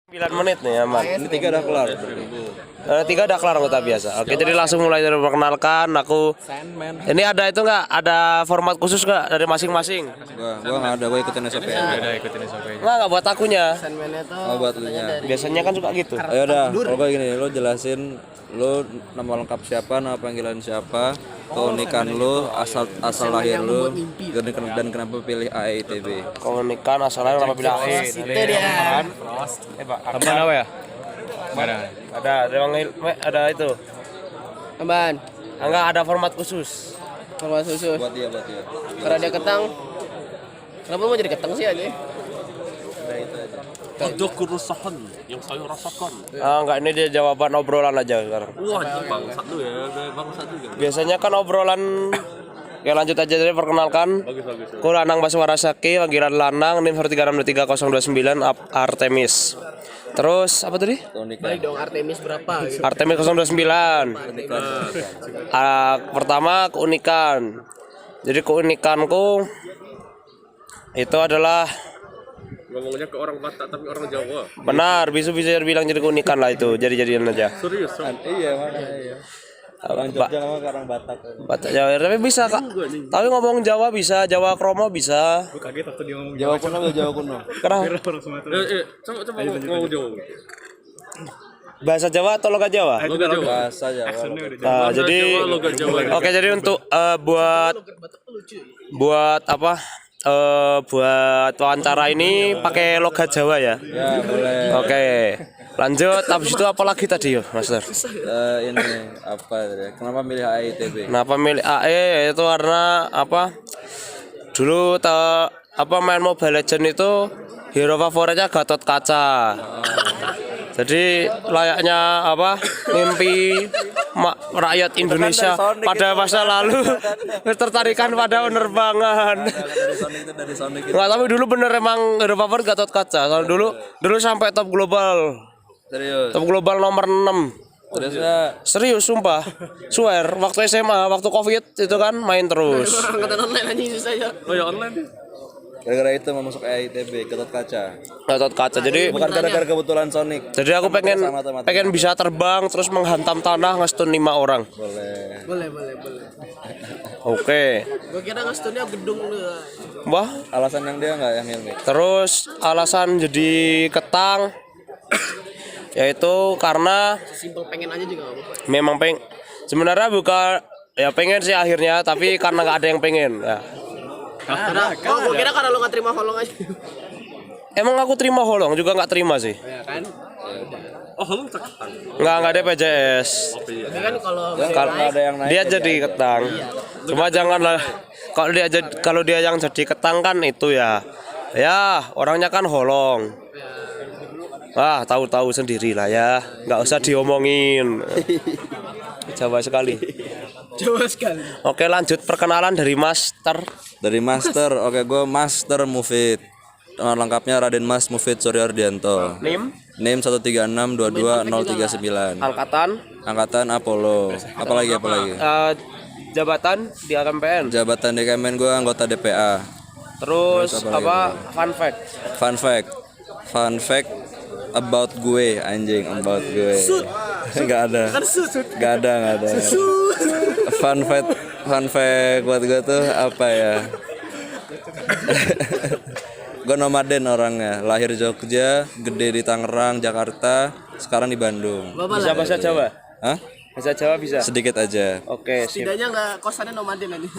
9 menit nih aman. Ini 3 udah kelar. 3 udah kelar anggota biasa. Oke, jadi langsung mulai dari perkenalkan aku. Ini ada itu nggak? Ada format khusus nggak dari masing-masing? Gua nggak ada, gua ikutin SOP aja. Nggak buat akunya. Oh, buat lu nya. Biasanya kan suka gitu. Ayo dah, kalau gua gini, lu jelasin lu nama lengkap siapa, nama panggilan siapa, keunikan lu, asal lahir lu, dan kenapa pilih AITB. Keunikan asalnya kenapa bilang Itu dia. Pak. Tambahan apa ya? Ada itu. Tambahan. Enggak ada format khusus. Format susu. Buat dia. Karena dia ketang. Kenapa mau jadi ketang sih aja? Ada keresahan yang saya rasakan. Enggak, ini dia jawaban obrolan aja sekarang. Wah, itu bangsat lu ya, ada bangsat juga. Biasanya kan obrolan. Oke, lanjut aja dari perkenalkan. Bagus. Ku Lanang Baswarasaki, panggilan Lanang, NIM 136233029 Artemis. Terus apa tadi? Balik dong Artemis berapa gitu. Artemis 029. Pertama keunikan. Jadi keunikanku itu adalah Ngomongnya ke orang Batak tapi orang Jawa. benar, bisa bilang jadi keunikan lah itu. Jadi-jadian aja. Serius, Iya, makanya iya. Orang Jogja sama orang Batak. Batak Jawa, tapi bisa Kak. Tapi ngomong Jawa bisa, Jawa Kromo bisa. Jawa kuno. Kenapa? coba ngomong Jawa. Bahasa Jawa atau logat Jawa? Logat Jawa. Bahasa Jawa. Nah, jadi Logat Jawa. oke, jadi untuk buat apa? Buat wawancara ini pakai logat Jawa ya. Ya, boleh. Oke. Lanjut, habis itu apa lagi tadi, Master? Ini apa tadi? Kenapa milih AITB? Kenapa milih AE? Itu karena apa? Dulu main Mobile Legends itu hero favoritnya Gatot Kaca. Jadi layaknya apa? Mimpi rakyat Indonesia pada masa lalu tertarikan pada penerbangan. Dari Sonic. Nggak, tapi dulu bener emang hero favorit Gatot Kaca. Soalnya dulu sampai top global. Serius. Top global nomor 6. Terusnya Serius sumpah. Swear, waktu SMA, waktu Covid itu kan main terus. Angkatan online aja susah ya. Oh ya online. gara-gara itu mau masuk AITB, Gatot Kaca. Gatot Kaca. Jadi Bukan gara-gara kebetulan Sonic. Jadi aku pengen bisa terbang terus menghantam tanah ngestun 5 orang. Boleh. Boleh. Oke. Gua kira ngestunnya gedung lu. Wah, Alasan yang dia nggak yang Hilmi? terus alasan jadi ketang yaitu karena Simpel pengen aja juga enggak apa-apa. memang sebenarnya bukan ya pengen sih akhirnya, tapi karena nggak ada yang pengen ya. Gua kira karena lu enggak terima holong aja. Emang aku terima holong juga nggak terima sih. Ya kan? Oh, lu terketan. Nggak ada PJS. Tapi kan kalau Kalau nggak ada yang naik, Dia jadi ketang. Cuma janganlah kalau dia yang jadi ketang kan itu ya. Ya, orangnya kan holong. Wah, tahu-tahu sendiri lah ya. Nggak usah diomongin. Jawa sekali. Jawa sekali. Oke, lanjut perkenalan dari Master. dari Master. Oke, gue Master Mufid. Nama lengkapnya Raden Mas Mufid Suryaardianto. NIM, NIM 136220039. Angkatan Apollo. Apalagi? jabatan di KMPN. Jabatan di Kemen gue anggota DPA. Terus apa? Fun fact. Fun fact about gue, anjing, about gue. Nggak ada. Nggak ada. Fun fact buat gue tuh apa ya? Gue nomaden orangnya, lahir Jogja, gede di Tangerang, Jakarta, sekarang di Bandung. Bisa bahasa Jawa? Hah? Bahasa Jawa bisa. Sedikit aja. Oke, sip. Setidaknya enggak kosannya nomaden aja.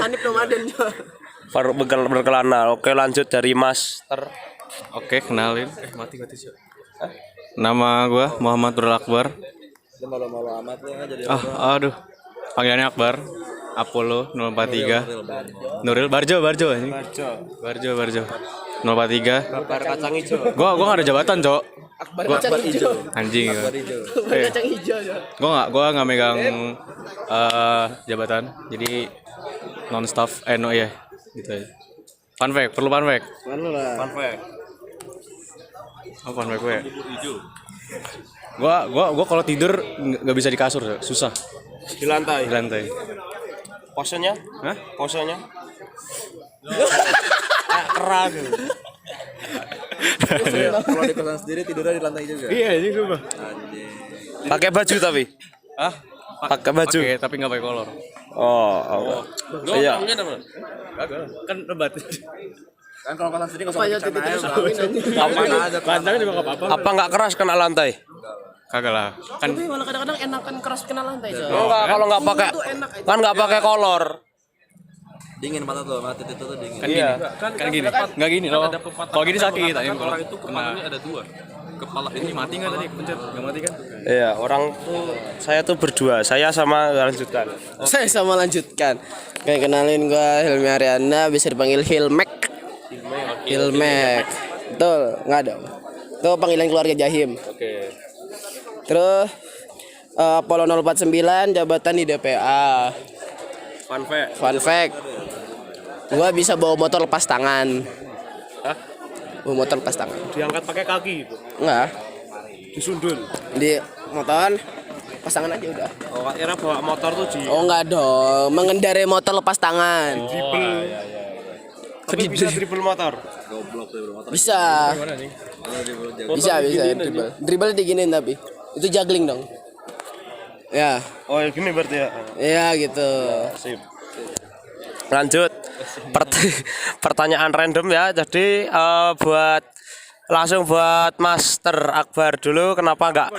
Hanif nomaden juga. Berkelana. Oke, lanjut dari Master. Oke, kenalin. Mati sih. Nama gua Muhammad Nurul Akbar. Lu malu-malu amat lu nggak jadi. Aduh. Panggilannya Akbar. Apollo 043. Nuril Barjo anjing. Barjo. 043. Bakar kacang hijau. Gua enggak ada jabatan, Cok. Akbar kacang hijau. Anjing. Akbar kacang hijau ya. Gua enggak megang jabatan. Jadi non staff no ya gitu aja. Fun fact. Mana lah. Fun fact. Apa fun fact gue? Gua kalau tidur nggak bisa di kasur, susah. Di lantai. Posenya? Hah? Posenya? Kayak kera gitu. Kalau di kosan sendiri tidurnya di lantai juga. Iya, ini coba. Pakai baju tapi. Ah, Pakai baju. oke, tapi nggak pakai kolor. Oh, iya. Kan lebat. Kan kalau kosan sendiri nggak Banyak titik aja. Panjangnya juga nggak apa-apa. Apa nggak keras kena lantai? Kagak lah. Kan Tapi malah kadang-kadang enakan keras kena lantai aja. Enggak, kalau nggak pakai kan nggak pakai kolor. dingin mata tuh, mata itu tuh dingin. kan gini. Kan gini. Nggak gini loh. Kalau gini sakit, tapi kalau Orang itu kepalanya ada 2. Kepala ini mati nggak tadi? Pencet. Nggak mati kan? Iya, orang tuh saya tuh berdua, saya sama lanjutkan. Saya sama lanjutkan. Kayak kenalin gua Hilmi Ariana, bisa dipanggil Hilmek. Hilmek. Betul, nggak ada. Itu panggilan keluarga Jahim. Oke. Terus Apollo 049 jabatan di DPA. Fun fact. Fun fact. Gua bisa bawa motor lepas tangan. Hah? Bawa motor lepas tangan. Diangkat pakai kaki itu. Enggak. Disundul. Di motor lepas tangan aja udah. Oh, kira bawa motor tuh di Oh enggak dong, mengendarai motor lepas tangan. Tapi bisa dribble motor. Bisa. Bisa dribble. Dribble diginin tapi. Itu juggling dong. Ya. Oh, gini berarti ya. Ya gitu. Sip. Lanjut. Pertanyaan random ya. Jadi langsung buat Master Akbar dulu, kenapa enggak?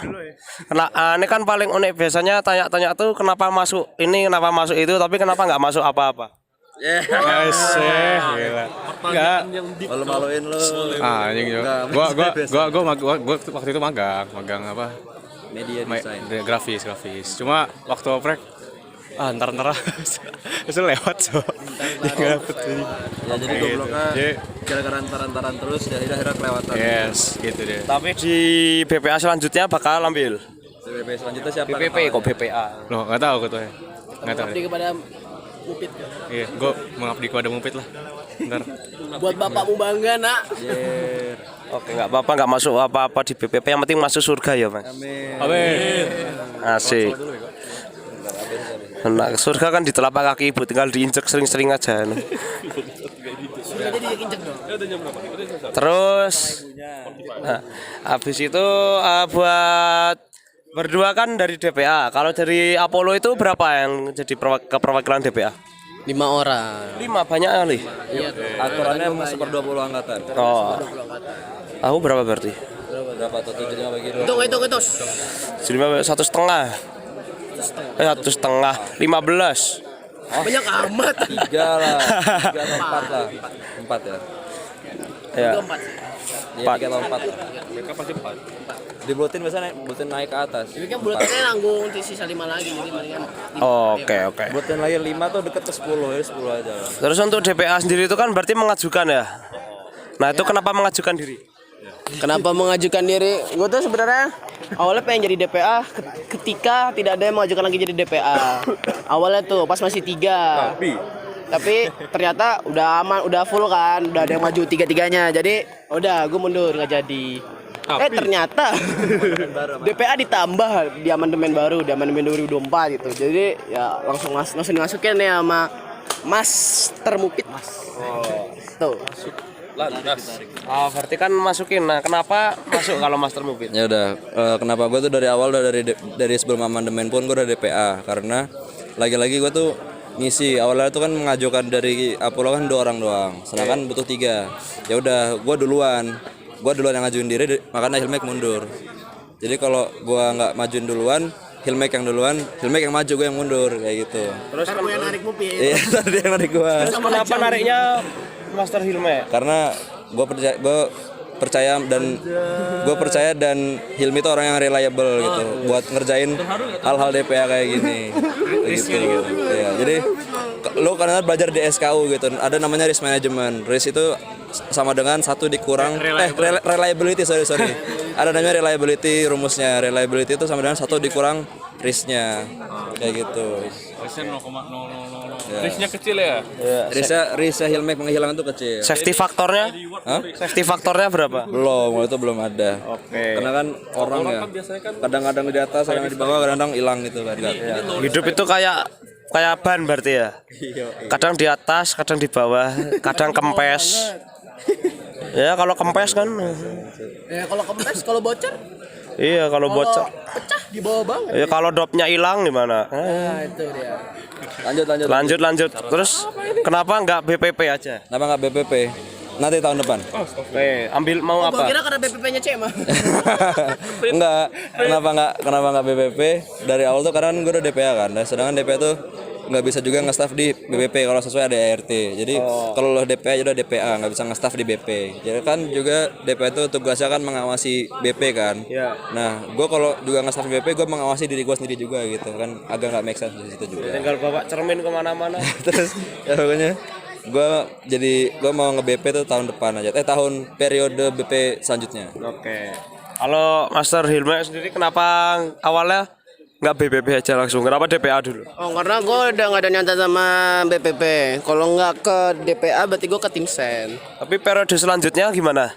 Ini kan paling unik biasanya tanya-tanya tuh kenapa masuk ini, kenapa masuk itu, tapi kenapa enggak masuk apa-apa? Gila. Enggak. Malu-maluin lu. Ah, anjing juga. Gua waktu itu magang apa? Media design. Grafis. Cuma waktu oprek ntar itu lewat so. Ya jadi gobloknya gara-gara antaran terus jadi akhirnya kelewatan. Yes, gitu deh. Tapi di BPA selanjutnya bakal ambil. BPP selanjutnya siapa? BPP kok BPA? Loh, enggak tahu ketuanya. Enggak tahu. Mengabdi kepada Mupit. Iya, gua mengabdi kepada Mupit lah. Ntar. Buat bapakmu bangga, Nak. Oke, enggak apa-apa, enggak masuk apa-apa di BPP, yang penting masuk surga ya, Mas. Amin. Asik. Nah, surga kan di telapak kaki ibu, tinggal diinjek sering-sering aja. Jadi diinjek dong. Terus habis itu buat berdua kan dari DPA. Kalau dari Apollo itu berapa yang jadi keperwakilan DPA? 5 orang. 5, banyak kali. Iya. Aturannya 1/20 angkatan. Oh. Aku berapa berarti? Berapa tuh 7 bagi 2? Hitung. Jadi 1,5. 1,5. 15. Banyak amat. 3 lah. 3 atau 4 lah. 4 ya. Ya. 4. 3 atau 4. mereka pasti 4. Dibuletin biasanya buletin naik ke atas. Ini kan buletannya nanggung di sisa 5 lagi, jadi mendingan. Oke. Buletin lagi 5 tuh deket ke 10, ya 10 aja lah. Terus untuk DPA sendiri itu kan berarti mengajukan ya. Nah, itu kenapa mengajukan diri? Kenapa mengajukan diri? Gue tuh sebenarnya awalnya pengen jadi DPA ketika tidak ada yang mengajukan lagi jadi DPA. Awalnya tuh pas masih 3. Tapi ternyata udah aman, udah full kan, udah ada yang maju 3-3-nya. Jadi udah gue mundur nggak jadi. Ternyata DPA ditambah di amandemen baru, di amandemen 2024 gitu. Jadi ya langsung dimasukin ya sama Mas Termupit. Tuh. Berarti kan masukin. Nah, kenapa masuk kalau Master Mubin? Ya udah, kenapa gue tuh dari awal udah dari sebelum amandemen pun gue udah DPA karena lagi-lagi gue tuh ngisi awalnya tuh kan mengajukan dari Apollo kan 2 orang doang, sedangkan butuh 3. Ya udah, gue duluan yang ngajuin diri, makanya Hilmek mundur. Jadi kalau gue nggak majuin duluan, Hilmek yang duluan, Hilmek yang maju, gue yang mundur kayak gitu. Terus kan Yang narik Mupit. Iya, tadi yang narik gue. kenapa nariknya Master Hilme? Karena gue percaya dan Hilmi itu orang yang reliable gitu buat ngerjain hal-hal DPA kayak gini gitu. Ya, jadi lo karena belajar di SKU gitu ada namanya risk management. Risk itu sama dengan 1 dikurang reliability sorry ada namanya reliability, rumusnya reliability itu sama dengan 1 dikurang risknya kayak gitu. Risknya 0,000. Risknya kecil ya? Risknya Hilmek menghilang itu kecil. Safety faktornya? Safety faktornya berapa? Belum, itu belum ada. Oke. Karena kan orang ya, kadang-kadang di atas, kadang di bawah, kadang-kadang hilang gitu kan. Ya. Hidup itu kayak ban berarti ya? Kadang di atas, kadang di bawah, kadang kempes. Ya kalau kempes kan. Kalau kempes, kalau bocor, Iya kalau bocor. pecah di bawah banget. Ya kalau dropnya hilang gimana? Nah, itu dia. Lanjut. Terus kenapa nggak BPP aja? Kenapa nggak BPP? Nanti tahun depan. Oke, ambil mau Gua apa? kira karena BPP-nya C mah. Enggak. Kenapa nggak BPP? Dari awal tuh karena gue udah DPA kan. Nah, sedangkan DPA tuh nggak bisa juga nge-staff di BPP kalau sesuai ada ART. Jadi kalau lo DPA ya udah DPA, nggak bisa nge-staff di BP. Jadi kan juga DPA itu tugasnya kan mengawasi BP kan. Iya. Nah, gue kalau juga nge-staff di BP, gue mengawasi diri gue sendiri juga gitu kan. Agak nggak make sense di situ juga. Tinggal bawa cermin kemana-mana. Terus ya pokoknya gue mau nge-BP tuh tahun depan aja. Tahun periode BP selanjutnya. Oke. Kalau Master Hilmi sendiri kenapa awalnya nggak BPP aja langsung? Kenapa DPA dulu? Oh, karena gue udah nggak ada nyata sama BPP. Kalau nggak ke DPA, berarti gue ke tim sen. Tapi periode selanjutnya gimana?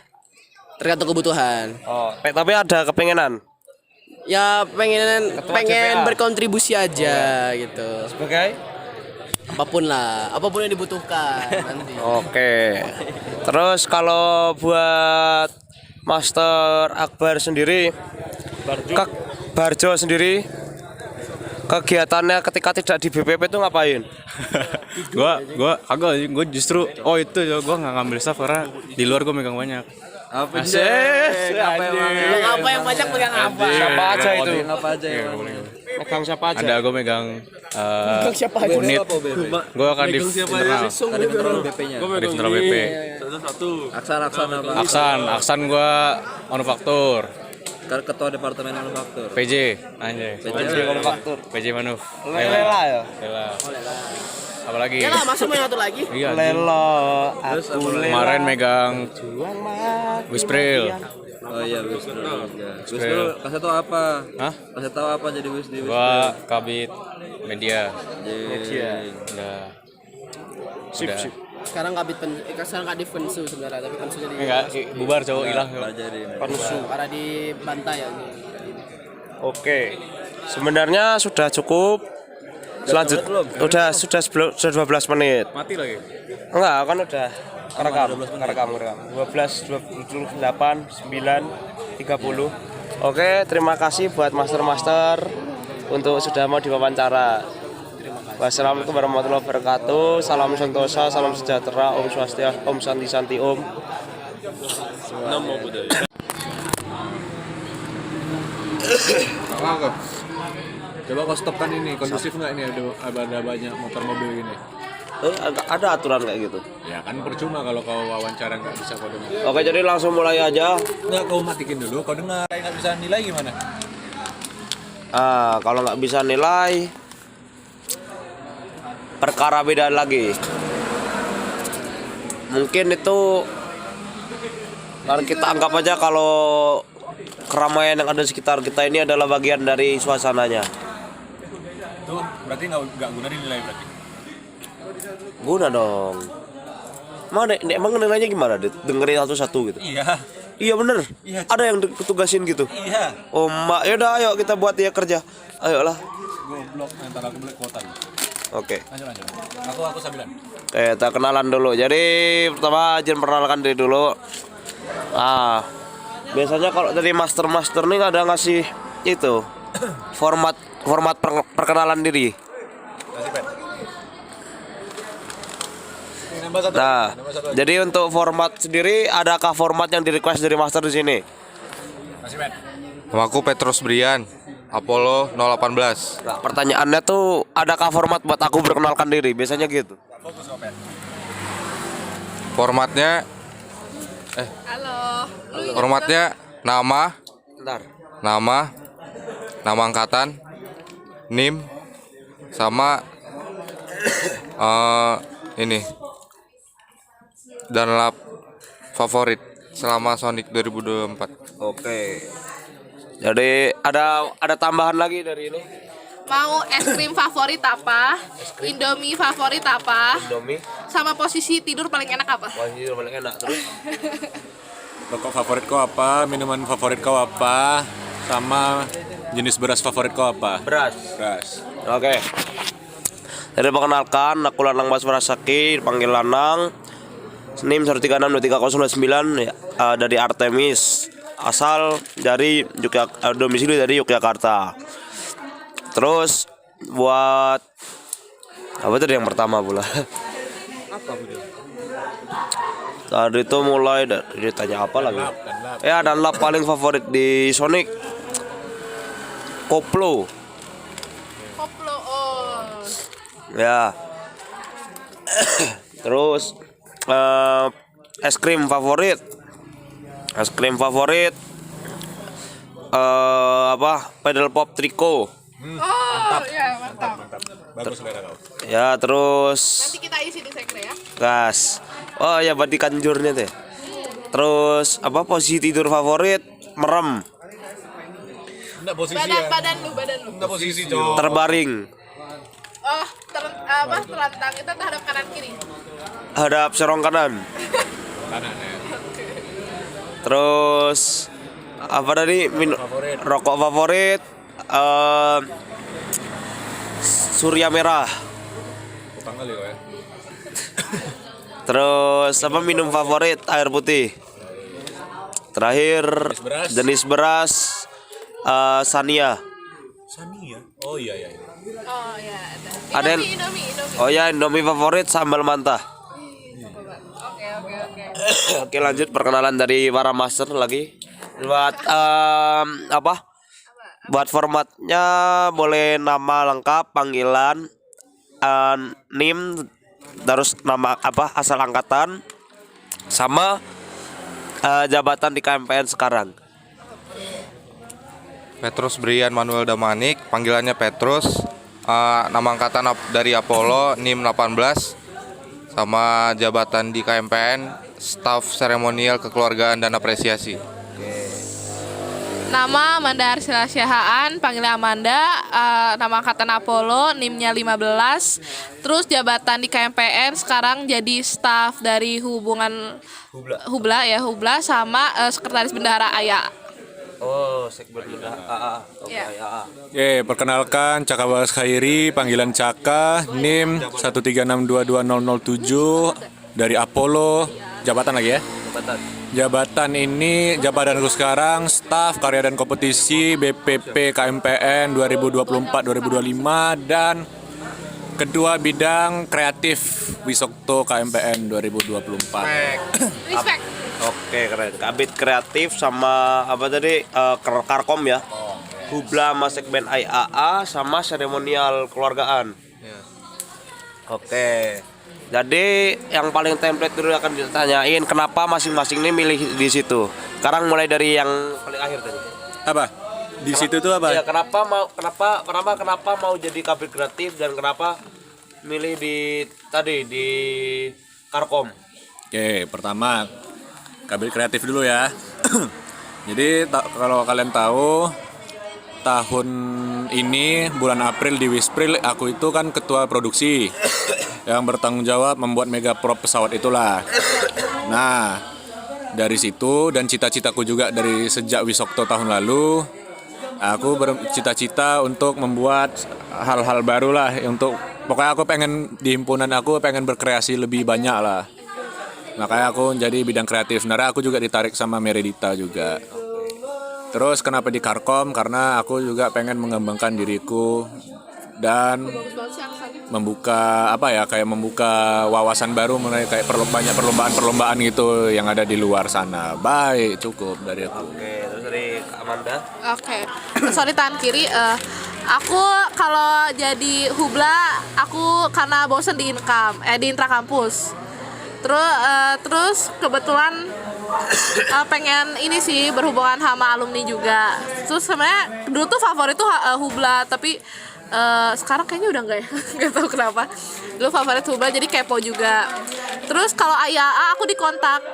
Tergantung kebutuhan. Oh, tapi ada kepengenan Ya pengen DPA. berkontribusi aja gitu. sebagai? Apapun yang dibutuhkan nanti. Oke. Terus kalau buat Master Akbar sendiri, Barjo sendiri, kegiatannya ketika tidak di BPP itu ngapain? Gue justru itu ya gue nggak ngambil staff karena di luar gue megang banyak. Apa Asik, Yang apa yang banyak pegang apa? Siapa aja itu? Apa aja ya? Megang siapa aja? Ada gue megang Siapa aja? unit. Gue akan di internal. BP-nya. Di internal BP. Aksan apa? Aksan gue manufaktur. Ketua Departemen Manufaktur. PJ anjay. Manufaktur. PJ Manuf. Lela ya? Lela. Apalagi? Ya lah, masa mau yang satu lagi? Iya. Lelo, aku Kemarin megang Wispril. Oh iya, Wispril. Wispril kasih tau apa? Hah? Kasih tau apa jadi di Gua kabit media. Media. Udah. Sip. Sekarang kadif pensu sebenarnya, tapi pensu jadi Enggak, bubar cowok hilang. Jadi. karena dibantai ya. Oke. Sebenarnya sudah cukup. Sudah 12 menit. Mati lagi. Enggak, kan udah kerekam. 12, 28, 9, 30. Oke, terima kasih buat master-master untuk sudah mau diwawancara. Wassalamualaikum warahmatullahi wabarakatuh. Salam sentosa, salam sejahtera, Om Swastiastu, Om Santi Santi Om. Namo Buddhaya. Coba kau stop kan ini, kondusif nggak ini ada banyak motor mobil gini? Ada aturan kayak gitu. Ya kan percuma kalau kau wawancara nggak bisa kau dengar. Oke, jadi langsung mulai aja. Nggak, kau matikin dulu, kau dengar. Kayak nggak bisa nilai gimana? Kalau nggak bisa nilai, perkara beda lagi. Mungkin itu kita anggap aja kalau keramaian yang ada di sekitar kita ini adalah bagian dari suasananya. Itu berarti nggak guna dinilai berarti? Guna dong. Emang nilainya gimana? Dengerin satu-satu gitu. Iya. Iya bener. Iya. Ada yang ditugasin gitu. Iya. Oh mak, yaudah ayo kita buat dia kerja. Ayolah. Goblok, antara aku beli kuota. Oke. Lanjut. Aku Sabilan. Oke, kita kenalan dulu. Jadi pertama Jen perkenalkan diri dulu. Biasanya kalau dari master nih ada ngasih itu format perkenalan diri. Nah, jadi untuk format sendiri, adakah format yang di request dari master di sini? Nama aku Petrus Brian, Apollo 018. Nah, pertanyaannya tuh, adakah format buat aku perkenalkan diri? Biasanya gitu. Formatnya Formatnya nama, Bentar. nama angkatan, NIM, sama ini dan lap favorit selama Sonic 2024. Oke. Jadi ada tambahan lagi dari ini. Mau es krim favorit apa? Indomie favorit apa? Indomie. Sama posisi tidur paling enak apa? Wah, ini paling enak terus. Rokok favorit kau apa? Minuman favorit kau apa? Sama jenis beras favorit kau apa? Beras. Oke. Jadi perkenalkan, aku Lanang Mas Warasaki, dipanggil Lanang. NIM 1362309 ya, dari Artemis, asal dari domisili dari Yogyakarta. Terus buat apa tadi yang pertama pula? Tadi itu mulai dari tanya apa lagi? Ya, dan lap paling favorit di Sonic Koplo. Koplo. Oh. Ya. Terus es krim favorit. Apa? Pedal pop Trico. Oh, ya mantap. Bagus selera kau. Ya, terus Nanti kita isi di sekre ya. gas. Oh ya, berarti kanjurnya teh. Terus apa posisi tidur favorit? Merem, Enggak posisi Badan lu. Enggak posisi, Cok. terbaring, Oh, terlentang itu terhadap kanan kiri. hadap serong kanan. Kanan ya. Terus apa tadi? Rokok favorit Surya Merah. Utang kali kau ya. Terus apa minum favorit? Air putih. Terakhir jenis beras Sania. Sania. Oh iya. Oh ya, Ada yang- Indomie. Oh ya, Indomie favorit sambal mantah. Oke. Oke, lanjut perkenalan dari para master lagi. Buat apa? Buat formatnya boleh nama lengkap, panggilan, NIM, terus nama apa, asal angkatan, sama jabatan di KMPN sekarang. Petrus Brian Manuel Damanik, panggilannya Petrus. Nama angkatan dari Apollo, NIM 18, sama jabatan di KMPN, staf seremonial kekeluargaan dan apresiasi. Nama Amanda Arsila Syahaan, panggilnya Amanda, nama angkatan Apollo, NIM-nya 15. Terus jabatan di KMPN sekarang jadi staf dari Hubla sama sekretaris bendahara AYA. Oh, segmen AA. Iya. Oke, perkenalkan Caka Bagas Khairi, panggilan Caka, NIM 136220007 dari Apollo. Jabatan lagi ya? Jabatan ini, jabatanku sekarang staf karya dan kompetisi BPP KMPN 2024-2025 dan kedua bidang kreatif Wisokto KMPN 2024. Respect. Oke, keren. Kabit kreatif sama apa tadi? Karkom ya. Hubla sama segmen IAA sama seremonial keluargaan. Oke. Jadi yang paling template dulu akan ditanyain kenapa masing-masing ini milih di situ. Sekarang mulai dari yang paling akhir tadi. Apa? Di situ tuh apa? Ya, kenapa mau jadi kabit kreatif dan kenapa milih di Karkom? Oke, pertama kabit kreatif dulu ya. Jadi kalau kalian tahu tahun ini bulan April di Wispril aku itu kan ketua produksi yang bertanggung jawab membuat mega prop pesawat itulah. Nah, dari situ dan cita-citaku juga dari sejak Wisokto tahun lalu, aku bercita-cita untuk membuat hal-hal baru lah, untuk pokoknya aku pengen di himpunan aku pengen berkreasi lebih banyak lah. Makanya aku jadi bidang kreatif. Sebenarnya aku juga ditarik sama Meredita juga. Terus kenapa di Karkom? Karena aku juga pengen mengembangkan diriku dan membuka membuka wawasan baru mengenai kayak banyak perlombaan gitu yang ada di luar sana. Baik, cukup dari aku. Oke, terus dari Kak Amanda. Oke. Sorry tangan kiri. Aku kalau jadi Hubla, aku karena bosen di intra kampus. Terus kebetulan pengen ini sih berhubungan sama alumni juga. Terus sebenarnya dulu tuh favorit tuh Hubla, tapi sekarang kayaknya udah enggak ya. Enggak tahu kenapa. Dulu favorit Hubla jadi kepo juga. Terus kalau IAA aku dikontak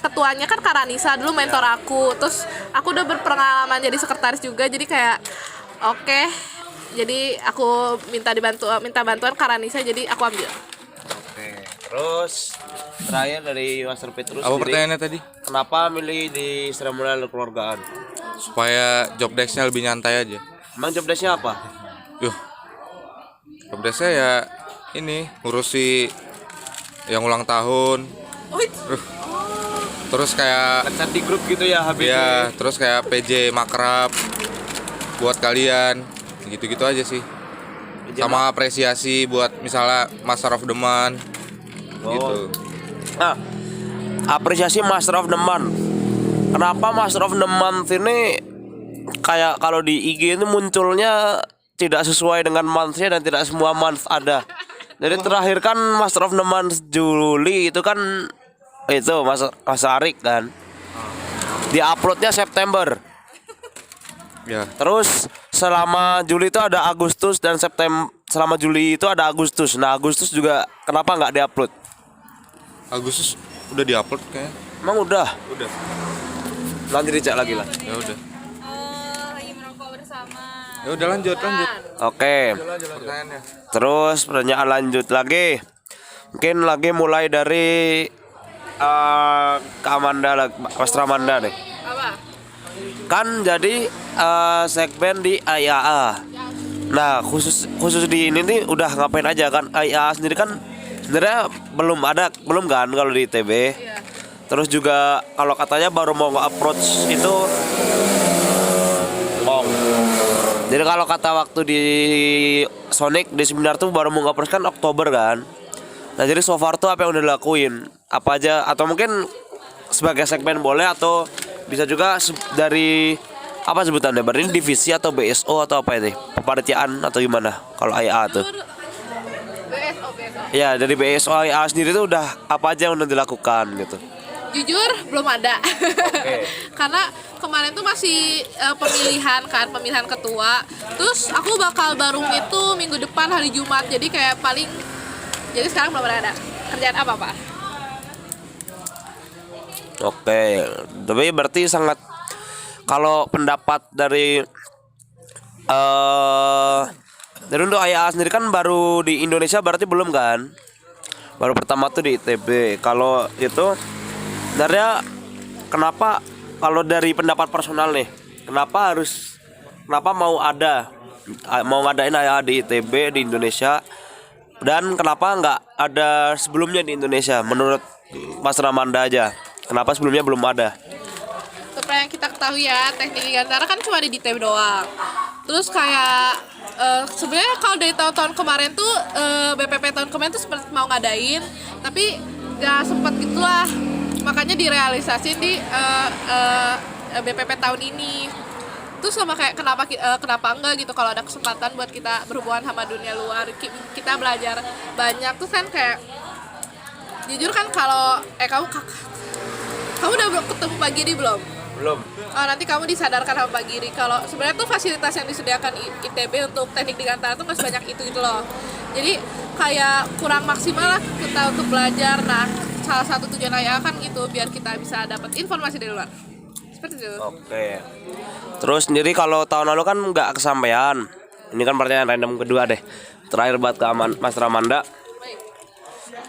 ketuanya kan Karanisa dulu mentor aku. Terus aku udah berpengalaman jadi sekretaris juga, jadi kayak oke. Jadi aku minta bantuan Karanisa, jadi aku ambil. Oke. Terus terakhir dari Master Petrus Apa sendiri, pertanyaannya tadi? kenapa milih di seremonial keluargaan? Supaya job desk-nya lebih nyantai aja. Emang job desk-nya apa? Job desk-nya ya ini ngurusi yang ulang tahun, Terus kayak Chat di grup gitu ya habis. ya, terus kayak PJ Makrab buat kalian. Gitu-gitu aja sih. Sama apresiasi buat misalnya Master of the Month gitu. Nah, apresiasi Master of the Month. Kenapa Master of the Month ini kayak kalau di IG ini munculnya tidak sesuai dengan month-nya dan tidak semua month ada. Jadi terakhir kan Master of the Month Juli itu kan itu Mas Arik kan. Di-uploadnya September. Ya. Terus selama Juli itu ada Agustus dan September. Selama Juli itu ada Agustus. Nah, Agustus juga kenapa nggak di-upload? Agustus udah diupload kayaknya. Emang udah? Udah. Nanti dicek lagi lah. Ya udah. Lagi merokok bersama. Ya udah lanjut. Oke. Pertanyaannya. Terus pertanyaan lanjut lagi. Mungkin lagi mulai dari Kak Amanda, Mas Ramanda deh. Apa? Kan jadi segmen di IAA. Nah, khusus di ini nih udah ngapain aja kan? IAA sendiri kan sebenarnya belum kan kalau di ITB. Iya. Terus juga kalau katanya baru mau nge-approach itu Jadi kalau kata waktu di Sonic di seminar tuh baru mau nge-approach kan Oktober kan. Nah, jadi so far tuh apa yang udah dilakuin? Apa aja atau mungkin sebagai segmen boleh atau bisa juga dari apa sebutannya? Berarti ini divisi atau BSO atau apa ini? Kepanitiaan atau gimana? Kalau IA tuh. BSO. Ya, dari BSO IA sendiri tuh udah apa aja yang udah dilakukan gitu. Jujur belum ada. Karena kemarin tuh masih pemilihan ketua. Terus aku bakal baru itu minggu depan hari Jumat. Jadi kayak jadi sekarang belum ada kerjaan apa-apa. Oke, tapi berarti sangat kalau pendapat dari untuk IA sendiri kan baru di Indonesia berarti belum kan? Baru pertama tuh di ITB. Kalau itu sebenarnya kenapa kalau dari pendapat personal nih, kenapa mau ngadain IA di ITB di Indonesia dan kenapa nggak ada sebelumnya di Indonesia menurut Mas Ramanda aja? Kenapa sebelumnya belum ada? Seperti yang kita ketahui ya, teknik Gigantara kan cuma di ITB doang. Terus kayak sebenarnya kalau dari tahun-tahun kemarin tuh BPP tahun kemarin tuh sempat mau ngadain, tapi nggak sempat gitulah. Makanya direalisasiin di BPP tahun ini. Terus sama kayak kenapa enggak gitu kalau ada kesempatan buat kita berhubungan sama dunia luar, kita belajar banyak tuh kan kayak jujur kan kalau kamu udah ketemu Pak Giri belum? Belum. Oh, nanti kamu disadarkan sama Pak Giri kalau sebenarnya tuh fasilitas yang disediakan ITB untuk teknik Gigantara tuh masih banyak itu gitu loh. Jadi kayak kurang maksimal lah kita untuk belajar. Nah, salah satu tujuan saya kan gitu biar kita bisa dapat informasi dari luar. Seperti itu. Oke. Terus sendiri kalau tahun lalu kan nggak kesampaian. Ini kan pertanyaan random kedua deh. Terakhir buat Mas Ramanda.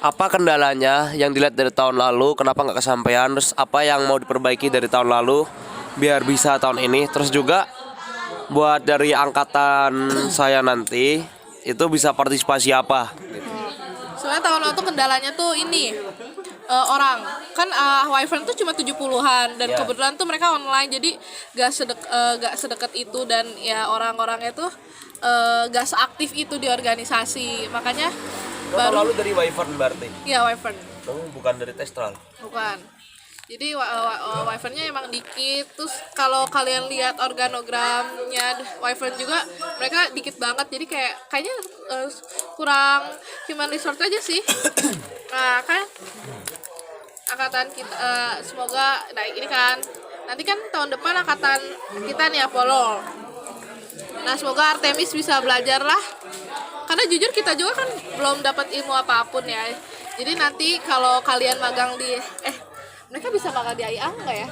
Apa kendalanya yang dilihat dari tahun lalu? Kenapa nggak kesampaian? Terus apa yang mau diperbaiki dari tahun lalu biar bisa tahun ini? Terus juga buat dari angkatan saya nanti itu bisa partisipasi apa? Soalnya tahun lalu tuh kendalanya tuh ini orang kan Wyvern tuh cuma 70-an dan kebetulan tuh mereka online jadi gak sedekat itu dan ya orang-orangnya tuh gak seaktif itu di organisasi. Makanya Tahun lalu dari Wyvern berarti? Iya, Wyvern. Bukan dari Testral? Bukan. Jadi Wyvernnya emang dikit. Terus kalau kalian lihat organogramnya Wyvern juga mereka dikit banget. Jadi kayaknya kurang human resource aja sih. Nah kan angkatan kita semoga ini kan nanti kan tahun depan angkatan kita nih Apollo. Nah semoga Artemis bisa belajar lah. Karena jujur kita juga kan belum dapat ilmu apapun ya. Jadi nanti kalau kalian magang di mereka bisa magang di IA enggak ya?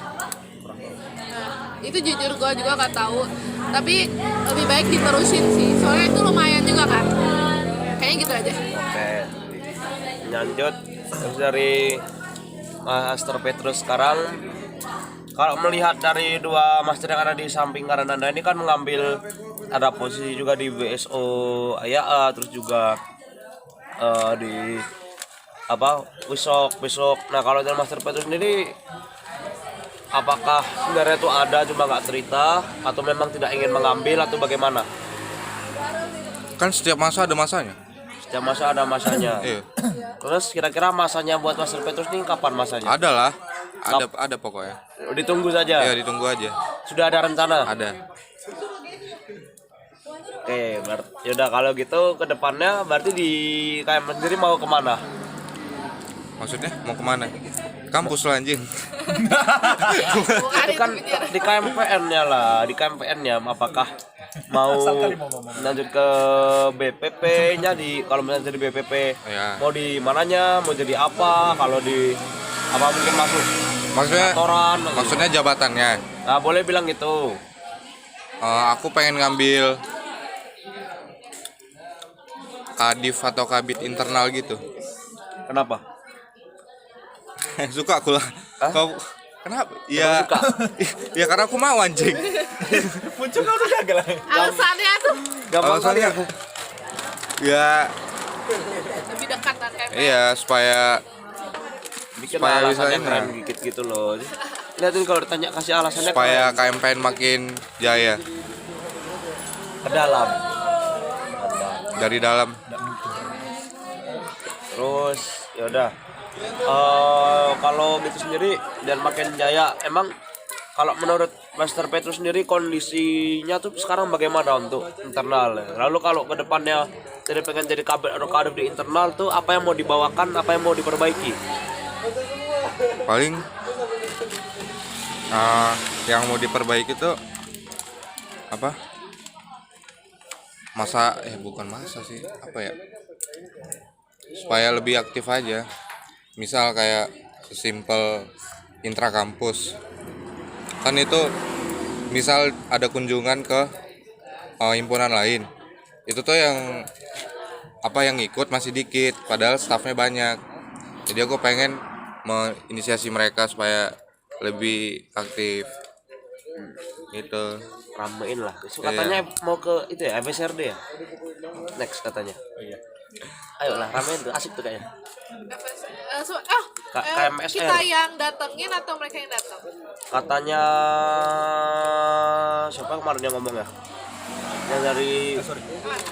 Nah, itu jujur gue juga nggak tahu. Tapi lebih baik diterusin sih. Soalnya itu lumayan juga kan. Kayaknya gitu aja. Oke. Lanjut dari Master Petrus sekarang. Kalau melihat dari dua master yang ada di samping kanan Anda ini kan mengambil ada posisi juga di BSO IAA terus juga di besok. Nah kalau dari Master Petrus sendiri, apakah sebenarnya itu ada cuma nggak cerita atau memang tidak ingin mengambil atau bagaimana? Kan setiap masa ada masanya. Setiap masa ada masanya. Iya. Terus kira-kira masanya buat Master Petrus ini kapan masanya? Ada lah. Ada pokoknya. Ditunggu saja. Ya ditunggu aja. Sudah ada rencana? Ada. Oke, berarti yaudah kalau gitu ke depannya berarti di KM sendiri mau kemana? Maksudnya mau kemana? Kampus lah anjing. Itu kan di KMPN-nya lah, di KMPN-nya apakah mau lanjut ke BPP-nya kalau misalnya jadi BPP Ya. mau di mananya, mau jadi apa, kalau di apa mungkin masuk kantoran, Maksudnya jabatannya. nah boleh bilang gitu. Aku pengen ngambil kadif atau kabit internal gitu. Kenapa? Suka aku lah. Kau kenapa? Ya, suka? ya karena aku mau anjing. Alasannya tuh Gampang kali Alasannya aku. Ya, lebih dekat kan kayak iya supaya Bikin supaya alasannya bisa keren ini. dikit gitu loh. Lihatin kalau ditanya kasih alasannya supaya keren. KMPN makin jaya Ke dalam. dari dalam. Terus ya udah. Kalau gitu sendiri dan makin jaya, emang kalau menurut Master Petrus sendiri kondisinya tuh sekarang bagaimana untuk internal? Lalu kalau ke depannya jadi pengen jadi kabit atau kadif di internal tuh apa yang mau dibawakan, apa yang mau diperbaiki? Paling yang mau diperbaiki tuh apa? Bukan masa sih, apa ya? Supaya lebih aktif aja. Misal kayak sesimpel intra kampus. Kan itu misal ada kunjungan ke himpunan lain. Itu tuh yang ikut masih dikit padahal stafnya banyak. Jadi aku pengen menginisiasi mereka supaya lebih aktif. Gitu. Ramein lah. Besok katanya mau ke itu ya, FSRD ya? Next katanya. Ayolah ramein tuh, asik tuh kayaknya. KMSR. kita yang datengin atau mereka yang datang? Katanya siapa kemarin yang ngomong ya? Yang dari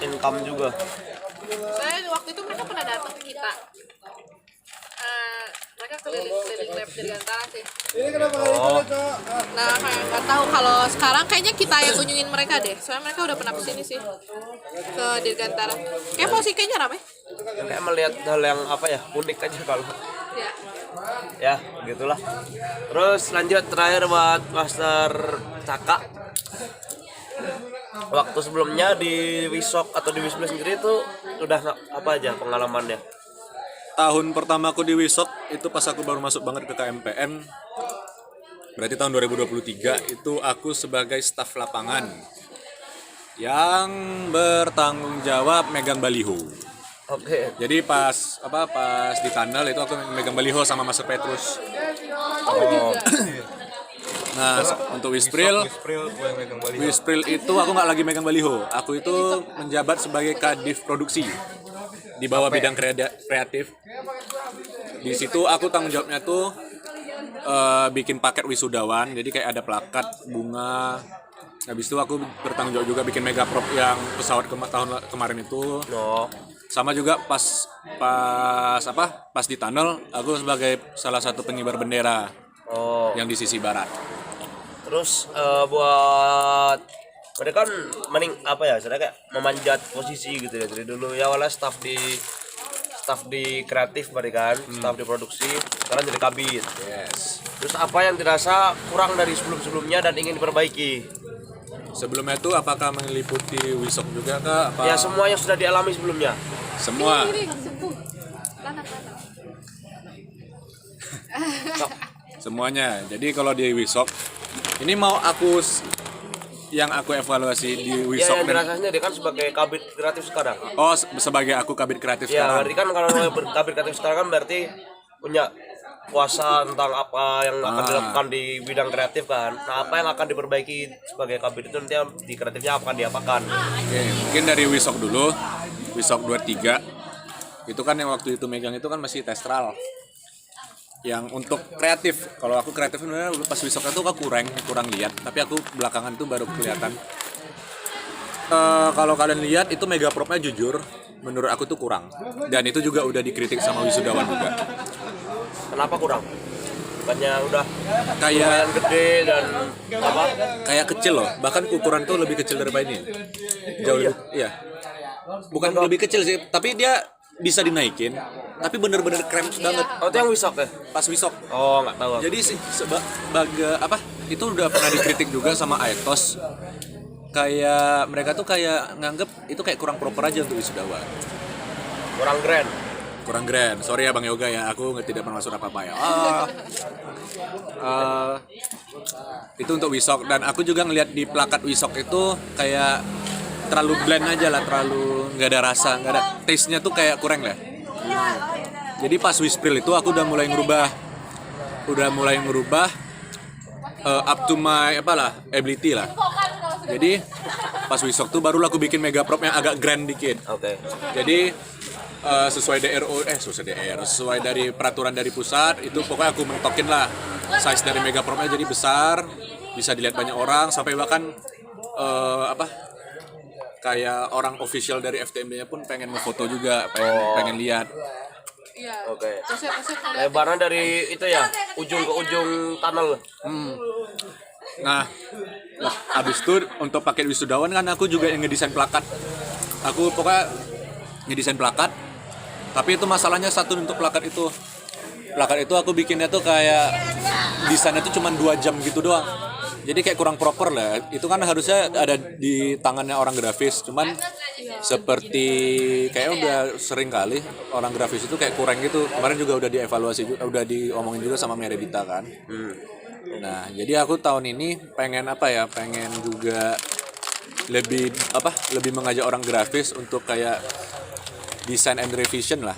income juga. Saya waktu itu mereka pernah datang ke kita. Mereka keliling-keliling lab Dirgantara sih. Oh, Nah, kayak nggak tahu kalau sekarang kayaknya kita yang kunjungin mereka deh. Soalnya mereka udah pernah kesini sih ke Dirgantara. Kayak sih kayaknya rame. kayak melihat hal yang apa ya, unik aja kalau. Ya. Ya, begitulah. Terus lanjut terakhir buat Master Caka. Waktu sebelumnya di Wisok atau di Wisma sendiri itu udah apa aja pengalamannya? Tahun pertama aku di Wisok itu pas aku baru masuk banget ke KMPN. Berarti tahun 2023 itu aku sebagai staf lapangan yang bertanggung jawab megang baliho. Oke. Jadi pas di tunnel itu aku megang baliho sama Master Petrus. Nah, untuk Wispril itu aku nggak lagi megang baliho. Aku itu menjabat sebagai kadif produksi di bawah bidang kreatif. Di situ aku tanggung jawabnya tuh bikin paket wisudawan. Jadi kayak ada plakat, bunga. Habis itu aku bertanggung jawab juga bikin mega prop yang pesawat tahun kemarin itu. No. Sama juga pas di tunnel aku sebagai salah satu pengibar bendera yang di sisi barat. Terus buat mereka kan saya kayak memanjat posisi gitu ya dari dulu ya, awalnya staff di kreatif mereka kan, staff di produksi, sekarang jadi kabit. Yes. Terus apa yang dirasa kurang dari sebelumnya dan ingin diperbaiki? Sebelumnya itu apakah meliputi Wisok juga kah? Ya semua yang sudah dialami sebelumnya. Semua. Semuanya. Jadi kalau di Wisok ini yang aku evaluasi di Ya Wisok yang dirasanya dia kan sebagai kabit kreatif sekarang. sebagai aku kabit kreatif Ya sekarang. berarti kan kalau kabit kreatif sekarang kan berarti punya kuasa tentang apa yang akan dilakukan di bidang kreatif kan. Nah apa yang akan diperbaiki sebagai kabit itu nanti di kreatifnya akan diapakan? Oke, mungkin dari Wisok dulu. Wisok 23 Itu kan yang waktu itu megang itu kan masih testral. Yang untuk kreatif, kalau aku kreatif sebenarnya pas Wisok itu aku kurang lihat, tapi aku belakangan itu baru kelihatan. Kalau kalian lihat itu mega propnya jujur, menurut aku tuh kurang. Dan itu juga udah dikritik sama wisudawan juga. Kenapa kurang? Bukannya udah Kayak gede dan apa? kayak kecil loh, bahkan ukuran tuh lebih kecil daripada ini. Jauh lebih, iya. Bukan lebih kecil sih, tapi dia bisa dinaikin, tapi bener-bener keren banget. Oh, itu yang Wisok ya? Pas Wisok. Oh, nggak tahu. Jadi itu udah pernah dikritik juga sama Aetos. Kayak mereka tuh kayak nganggep itu kayak kurang proper aja untuk wisudawan. Kurang grand. Sorry ya Bang Yoga ya, aku tidak bermaksud apa-apa ya. Itu untuk Wisok, dan aku juga ngelihat di plakat Wisok itu kayak terlalu bland aja lah, terlalu nggak ada rasa, nggak ada taste-nya tuh kayak kurang lah. Jadi pas Wispril itu aku udah mulai ngerubah up to my ability lah. Jadi pas Wisok tuh barulah aku bikin mega prop yang agak grand dikit. Oke. Jadi sesuai dari peraturan dari pusat itu pokoknya aku mentokin lah size dari mega propnya jadi besar, bisa dilihat banyak orang, sampai bahkan kayak orang official dari FTMB-nya pun pengen ngefoto juga, pengen lihat. Iya. Oke. Terus Lebarnya dari itu ya, ujung ke ujung tunnel. Nah, abis itu untuk paket wisudawan kan aku juga yang ngedesain plakat. Aku pokoknya ngedesain plakat, tapi itu masalahnya satu untuk plakat itu. Plakat itu aku bikinnya tuh kayak desainnya tuh cuma 2 jam gitu doang. Jadi kayak kurang proper lah. Itu kan harusnya ada di tangannya orang grafis. Cuman seperti kayak udah sering kali orang grafis itu kayak kurang gitu. Kemarin juga udah dievaluasi juga, udah diomongin juga sama Meredita kan. Nah, jadi aku tahun ini pengen juga lebih mengajak orang grafis untuk kayak design and revision lah.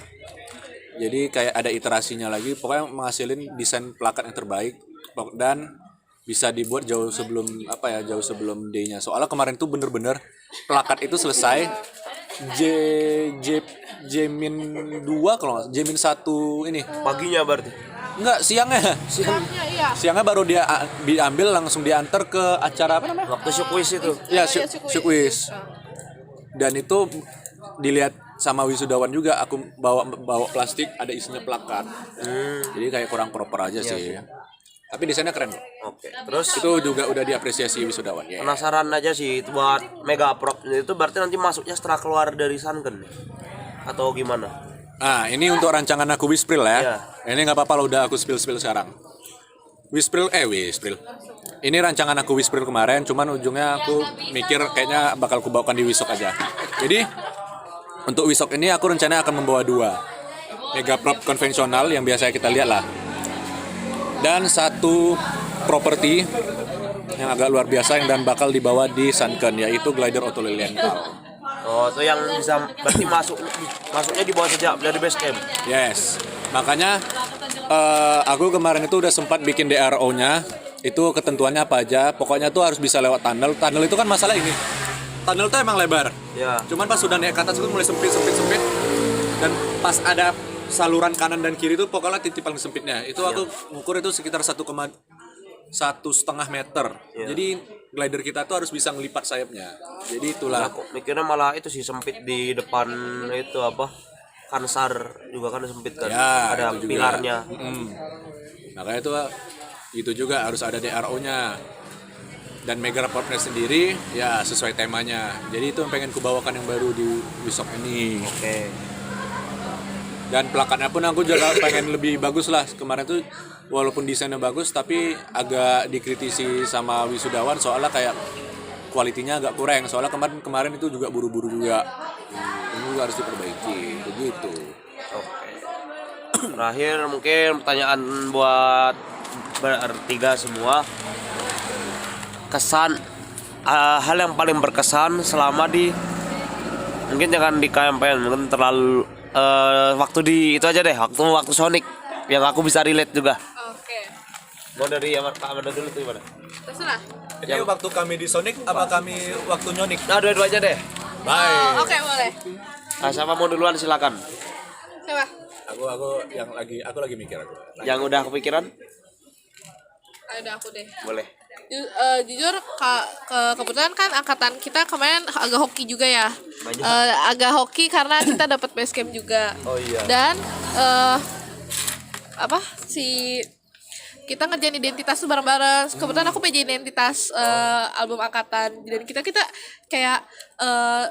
Jadi kayak ada iterasinya lagi, pokoknya menghasilin desain plakat yang terbaik dan bisa dibuat jauh sebelum day-nya. Soalnya kemarin tuh bener-bener plakat itu selesai J-min 2 kalau nggak, J-min 1 ini. Paginya berarti. Enggak, siangnya. iya. Siangnya baru dia diambil langsung diantar ke acara apa namanya? Waktu syukwis itu. Ya, syukwis. Dan itu dilihat sama wisudawan juga, aku bawa plastik ada isinya plakat. Jadi kayak kurang proper aja sih. Tapi desainnya keren kok. Oke. Terus Itu juga udah diapresiasi wisudawan ya. penasaran aja sih itu buat mega prop itu berarti nanti masuknya setelah keluar dari Sunken atau gimana? Nah, ini untuk rancangan aku Wispril ya. Iya. Ini nggak apa-apa lo udah aku spill sekarang. Wispril. Ini rancangan aku Wispril kemarin, cuman ujungnya aku mikir kayaknya bakal kubawakan di Wisok aja. Jadi untuk Wisok ini aku rencananya akan membawa 2 mega prop konvensional yang biasa kita lihat lah, dan 1 properti yang agak luar biasa dan bakal dibawa di Sunken, yaitu glider Otto Lilienthal. Oh, itu yang bisa berarti masuknya di bawah saja dari base camp. Yes, makanya aku kemarin itu udah sempat bikin DRO-nya. Itu ketentuannya apa aja. Pokoknya tuh harus bisa lewat tunnel. Tunnel itu kan masalah ini. Tunnel tuh emang lebar. Ya. Cuman pas sudah naik ke atas itu mulai sempit. Dan pas ada saluran kanan dan kiri itu pokoknya titik paling sempitnya. Itu aku ngukur itu sekitar 1,5 meter. Ya. Jadi glider kita tuh harus bisa ngelipat sayapnya. Jadi itulah. Aku mikirnya malah itu sih sempit di depan itu apa? Kansar juga kan sempit kan. Ya, ada itu juga. pilarnya. Makanya itu juga harus ada DRO-nya. Dan mega rapportnya sendiri ya sesuai temanya. Jadi itu yang pengen kubawakan yang baru di Wisok ini. Oke. Dan plakatnya pun aku juga pengen lebih bagus lah. Kemarin tuh walaupun desainnya bagus tapi agak dikritisi sama wisudawan soalnya kayak kualitinya agak kurang. Soalnya kemarin itu juga buru-buru juga. Ini juga harus diperbaiki. Begitu. Oke. Terakhir mungkin pertanyaan buat bertiga semua. Kesan hal yang paling berkesan selama mungkin jangan di KMPN, mungkin terlalu waktu di itu aja deh, waktu Sonic yang aku bisa relate juga. Oke. Mau dari Pak Amanda dulu tuh gimana? Terserah. Ini waktu kami di Sonic apa kami waktu nyonik? Nah, dua-dua aja deh. Baik. Oke, boleh. Nah, siapa mau duluan silakan. Apa? Aku lagi mikir aku. Yang udah kepikiran? Ada aku deh. Boleh. Jujur kebetulan kan angkatan kita kemarin agak hoki juga ya. Agak hoki karena kita dapat base camp juga. Oh iya. Dan kita ngerjain identitas tuh bareng-bareng. Kebetulan aku PJ identitas album angkatan, dan kita kayak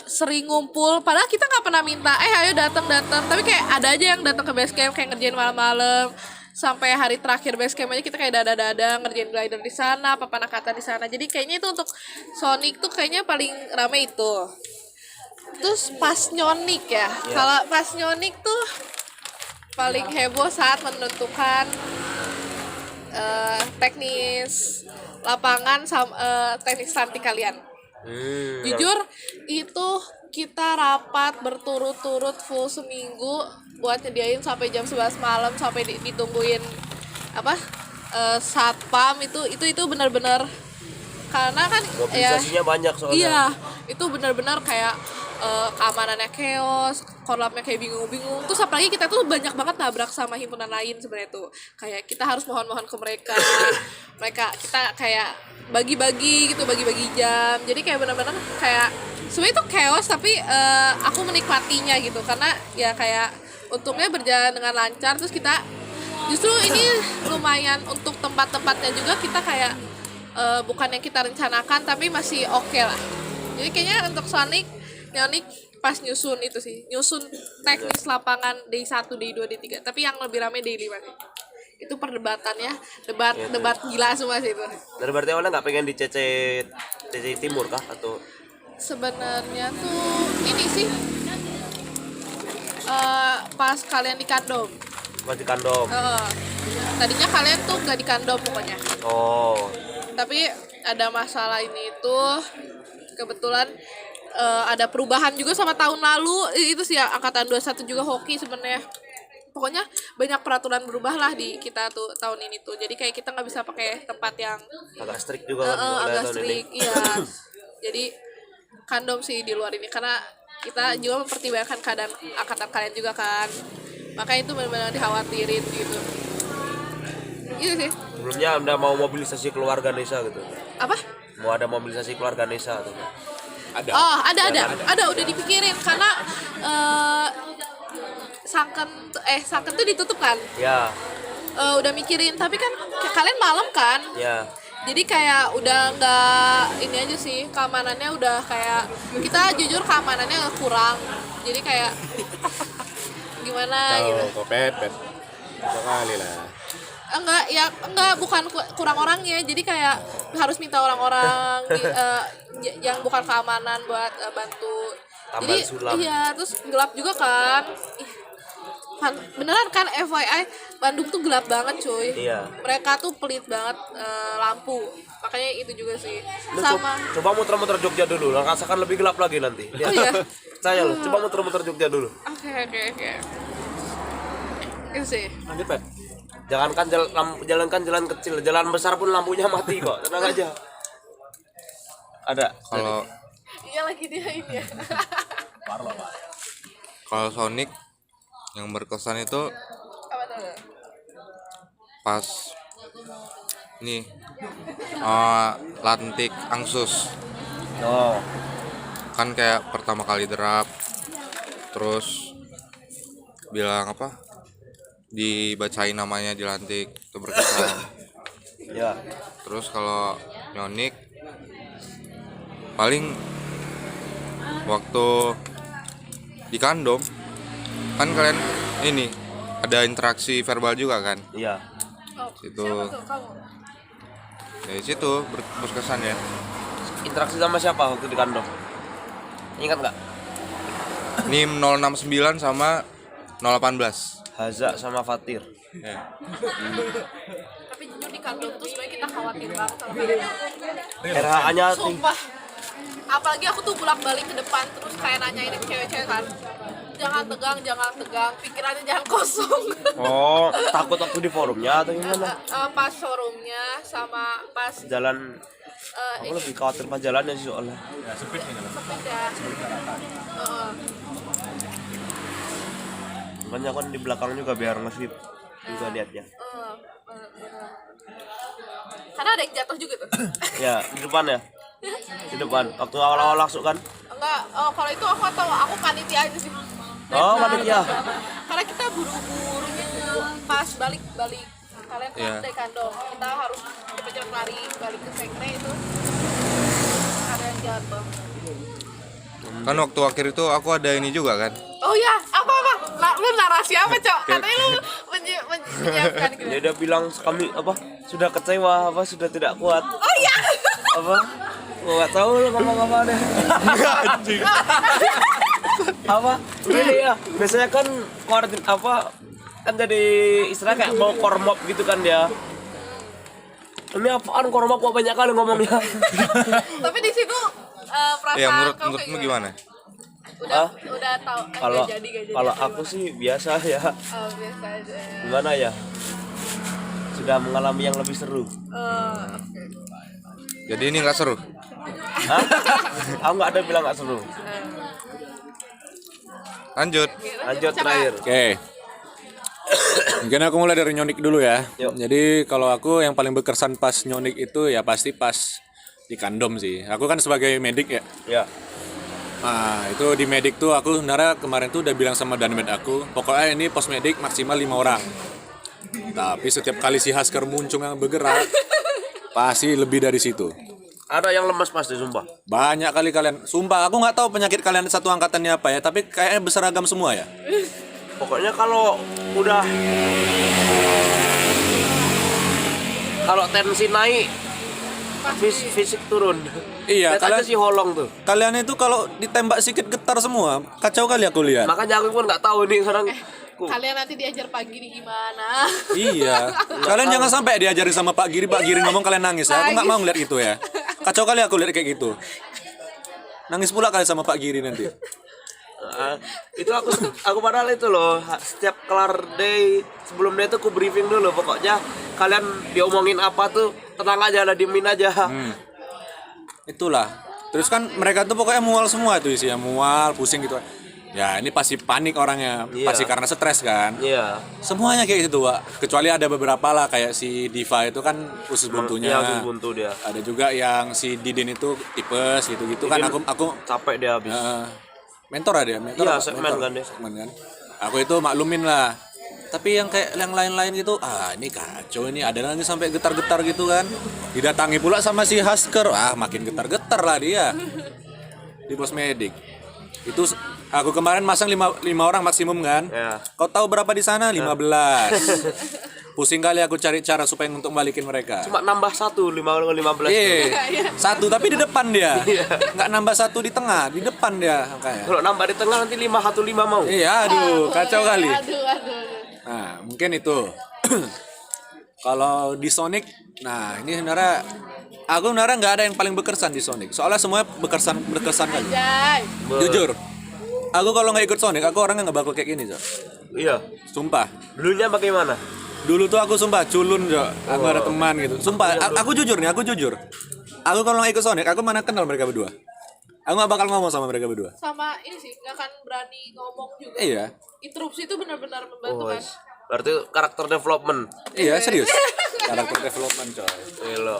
sering ngumpul. Padahal kita nggak pernah minta, ayo datang. Tapi kayak ada aja yang datang ke base camp, kayak ngerjain malam-malam. Sampai hari terakhir base camp aja kita kayak dada ngerjain glider di sana, papan angkatan di sana. Jadi kayaknya itu untuk Sonic tuh kayaknya paling rame itu. Terus pas Nyonik ya. Kalau pas Nyonik tuh paling heboh saat menentukan teknis lapangan sama teknis ranting kalian. Jujur itu kita rapat berturut-turut full seminggu buat nyediain sampai jam 11 malam, sampai ditungguin satpam. Itu benar-benar, karena kan mobilisasinya banyak soalnya. Iya, itu benar-benar kayak keamanannya chaos, korlapnya kayak bingung-bingung. Terus apalagi kita tuh banyak banget nabrak sama himpunan lain sebenarnya tuh. Kayak kita harus mohon-mohon ke mereka. Kita kayak bagi-bagi jam. Jadi kayak benar-benar kayak sebenarnya itu chaos, tapi aku menikmatinya gitu, karena ya kayak untungnya berjalan dengan lancar. Terus kita justru ini lumayan untuk tempat-tempatnya juga kita kayak bukan yang kita rencanakan, tapi masih oke lah. Jadi kayaknya untuk Sonic Nyonik pas nyusun teknis lapangan day 1, day 2, day 3. Tapi yang lebih ramai day 5 sih. Itu perdebatannya, debat gila semua sih itu. Dan berarti awalnya nggak pengen di CC Timur kah atau? Sebenarnya tuh ini sih pas kalian di Kandom. Pas di Kandom. Tadinya kalian tuh nggak di Kandom pokoknya. Oh. Tapi ada masalah ini tuh, kebetulan ada perubahan juga sama tahun lalu. Itu sih ya, angkatan 21 juga hoki sebenarnya. Pokoknya banyak peraturan berubah lah di kita tuh tahun ini tuh. Jadi kayak kita nggak bisa pakai tempat yang agak strict juga kan. agak strict, iya. Jadi Kandom sih di luar ini, karena kita juga mempertimbangkan keadaan angkatan kalian juga kan. Makanya itu benar-benar dikhawatirin gitu. Itu sih. Sebelumnya Anda mau mobilisasi keluarga Nesa gitu? Apa? Mau ada mobilisasi keluarga Nesa atau? Ada. Oh, ada udah dipikirin, karena Sanken tuh ditutup kan? Ya. Udah mikirin, tapi kan kalian malam kan? Ya. Jadi kayak udah nggak ini aja sih, keamanannya udah kayak kita jujur keamanannya kurang. Jadi kayak gimana gitu. Kok pepet. Sekali lah. Enggak, bukan kurang orangnya. Jadi kayak harus minta orang-orang yang bukan keamanan buat bantu. Tambal Jadi sulam. iya, terus gelap juga kan. Beneran kan, FYI Bandung tuh gelap banget cuy. Iya. Mereka tuh pelit banget lampu. Makanya itu juga sih. Lu Sama coba muter-muter Jogja dulu, rasakan lebih gelap lagi nanti. Oh iya. Saya loh, coba muter-muter Jogja dulu. Oke. Itu sih. Lanjut, Pet. Jalankan jalan kecil, jalan besar pun lampunya mati kok. Tenang aja. Ada. Kalau Iya lagi dia ini ya. kalau Sonic yang berkesan itu Apa tuh? pas ini lantik Angsus, Oh. kan kayak pertama kali derap, terus bilang apa, dibacain namanya di lantik, itu berkesan. Ya. Terus kalau Nyonik paling waktu di Kandom kan kalian ini ada interaksi verbal juga kan, Iya. situ Siapa tuh kamu? dari situ berkesan ya. Interaksi sama siapa waktu di Kandong? Ingat nggak? NIM 069 sama 018. Haza sama Fatir. Ya. Tapi jujur di Kandung tuh sebenarnya kita khawatir banget sama mereka. RHA-nya Sumpah. Apalagi aku tuh bolak-balik ke depan terus kayak nanyain ke cewek-cewek kan. Jangan tegang, pikirannya jangan kosong. Oh, takut waktu di forumnya atau gimana? Pas showroomnya sama pas Jalan, aku lebih khawatir pas jalannya sih soalnya. sepeda. Makanya kan di belakang juga biar nge-sweep juga lihatnya. Karena ada yang jatuh juga tuh. Ya, di depan ya. Di depan. Waktu awal-awal masuk kan. Enggak, oh, kalau itu aku tahu, aku panitia aja sih. Oh, panitia. Karena kita buru-buru gitu pas balik. Kalian kan dari kandong, kita harus cepet-cepet lari balik ke sekre itu. Ada yang jatuh. Kan waktu akhir itu aku ada ini juga kan. Oh ya, apa? Lu narasi apa, Cok? Katanya lu menyiapkan gitu. Dia udah bilang kami apa? Sudah kecewa, apa sudah tidak kuat. Oh iya. Apa? Gua nggak tahu lu ngomong apa deh. Anjing. Apa? Ini ya. Biasanya kan koordin apa? Kan jadi istilah kayak mau kormop gitu kan dia. Ini apaan kormop kok banyak kali ngomongnya. Tapi di situ perasaan Ya kamu menurutmu kayak gimana? Udah tahu Kalau gak jadi. kalau aku sih biasa ya. Oh, biasa aja. Gimana ya? Sudah mengalami yang lebih seru. Oke. Jadi ini nggak seru. Hah? Aku nggak ada bilang nggak seru. Lanjut. Lanjut terakhir. Oke. Mungkin aku mulai dari nyonik dulu ya. Yuk. Jadi kalau aku yang paling berkesan pas nyonik itu ya pasti pas di kandom sih. Aku kan sebagai medik ya. Ya. Nah, itu di medik tuh aku sebenarnya kemarin tuh udah bilang sama danmed aku, pokoknya ini pos medik maksimal 5 orang. Tapi setiap kali si Hasker muncul yang bergerak, pasti lebih dari situ. Ada yang lemas pasti sumpah. Banyak kali kalian, sumpah aku nggak tahu penyakit kalian satu angkatannya apa ya, tapi kayaknya berseragam semua ya. Pokoknya kalau udah tensi naik fisik turun. Iya, Lihat aja kalian si Holong tuh. kalian itu kalau ditembak sedikit getar semua, kacau kali aku lihat. Makanya aku pun nggak tahu nih sekarang. Kalian nanti diajar pagi nih gimana? Iya, kalian jangan sampai diajarin sama Pak Giri ngomong kalian nangis ya. Aku nggak mau ngeliat itu ya. Kacau kali aku lihat kayak gitu. Nangis pula kalian sama Pak Giri nanti. Itu aku padahal itu loh setiap kelar day sebelum day itu aku briefing dulu pokoknya kalian diomongin apa tuh tenang aja lah diemin aja. Itulah. Terus kan mereka tuh pokoknya mual semua tuh isinya, mual, pusing gitu. Ya ini pasti panik orangnya, Iya. pasti karena stres kan. Iya. Semuanya kayak gitu, Pak. Kecuali ada beberapa lah kayak si Diva itu kan usus buntunya. Iya, buntu dia. Ada juga yang si Didin itu tipes gitu-gitu kan aku Capek dia habis. mentor ada ya, mentor. Iya, apa? segmen Mentor. kan dia. Segmen kan. Aku itu maklumin lah. Tapi yang kayak yang lain-lain gitu, ini kacau ini, ada lagi sampai getar-getar gitu kan. Didatangi pula sama si Hasker, makin getar-getar lah dia. Di pos medik. Itu aku kemarin masang 5 orang maksimum kan. Ya. Kau tahu berapa di sana? 15. Pusing kali aku cari cara supaya untuk balikin mereka. Cuma nambah 15. Iya, satu tapi di depan dia. Nggak nambah satu di tengah, di depan dia kayak. Kalau nambah di tengah nanti 515 mau. Iya, aduh, kacau kali. Aduh. Nah, mungkin itu. Kalau di Sonic, nah ini sebenarnya aku nggak ada yang paling berkesan di Sonic. Soalnya semuanya berkesan kan. Jai. Jujur. Aku kalau nggak ikut Sonic, aku orangnya nggak bakal kayak gini, Jo. Iya. Sumpah. Dulunya bagaimana? Dulu tuh aku sumpah culun, Jo. Aku ada teman gitu. Sumpah, aku jujur nih, aku jujur. Aku kalau nggak ikut Sonic, aku mana kenal mereka berdua. Aku nggak bakal ngomong sama mereka berdua. Sama ini sih, nggak akan berani ngomong juga. Iya. Interupsi itu benar-benar membantu kan. Berarti karakter development. Iya, serius. Karakter development, coy. Gila.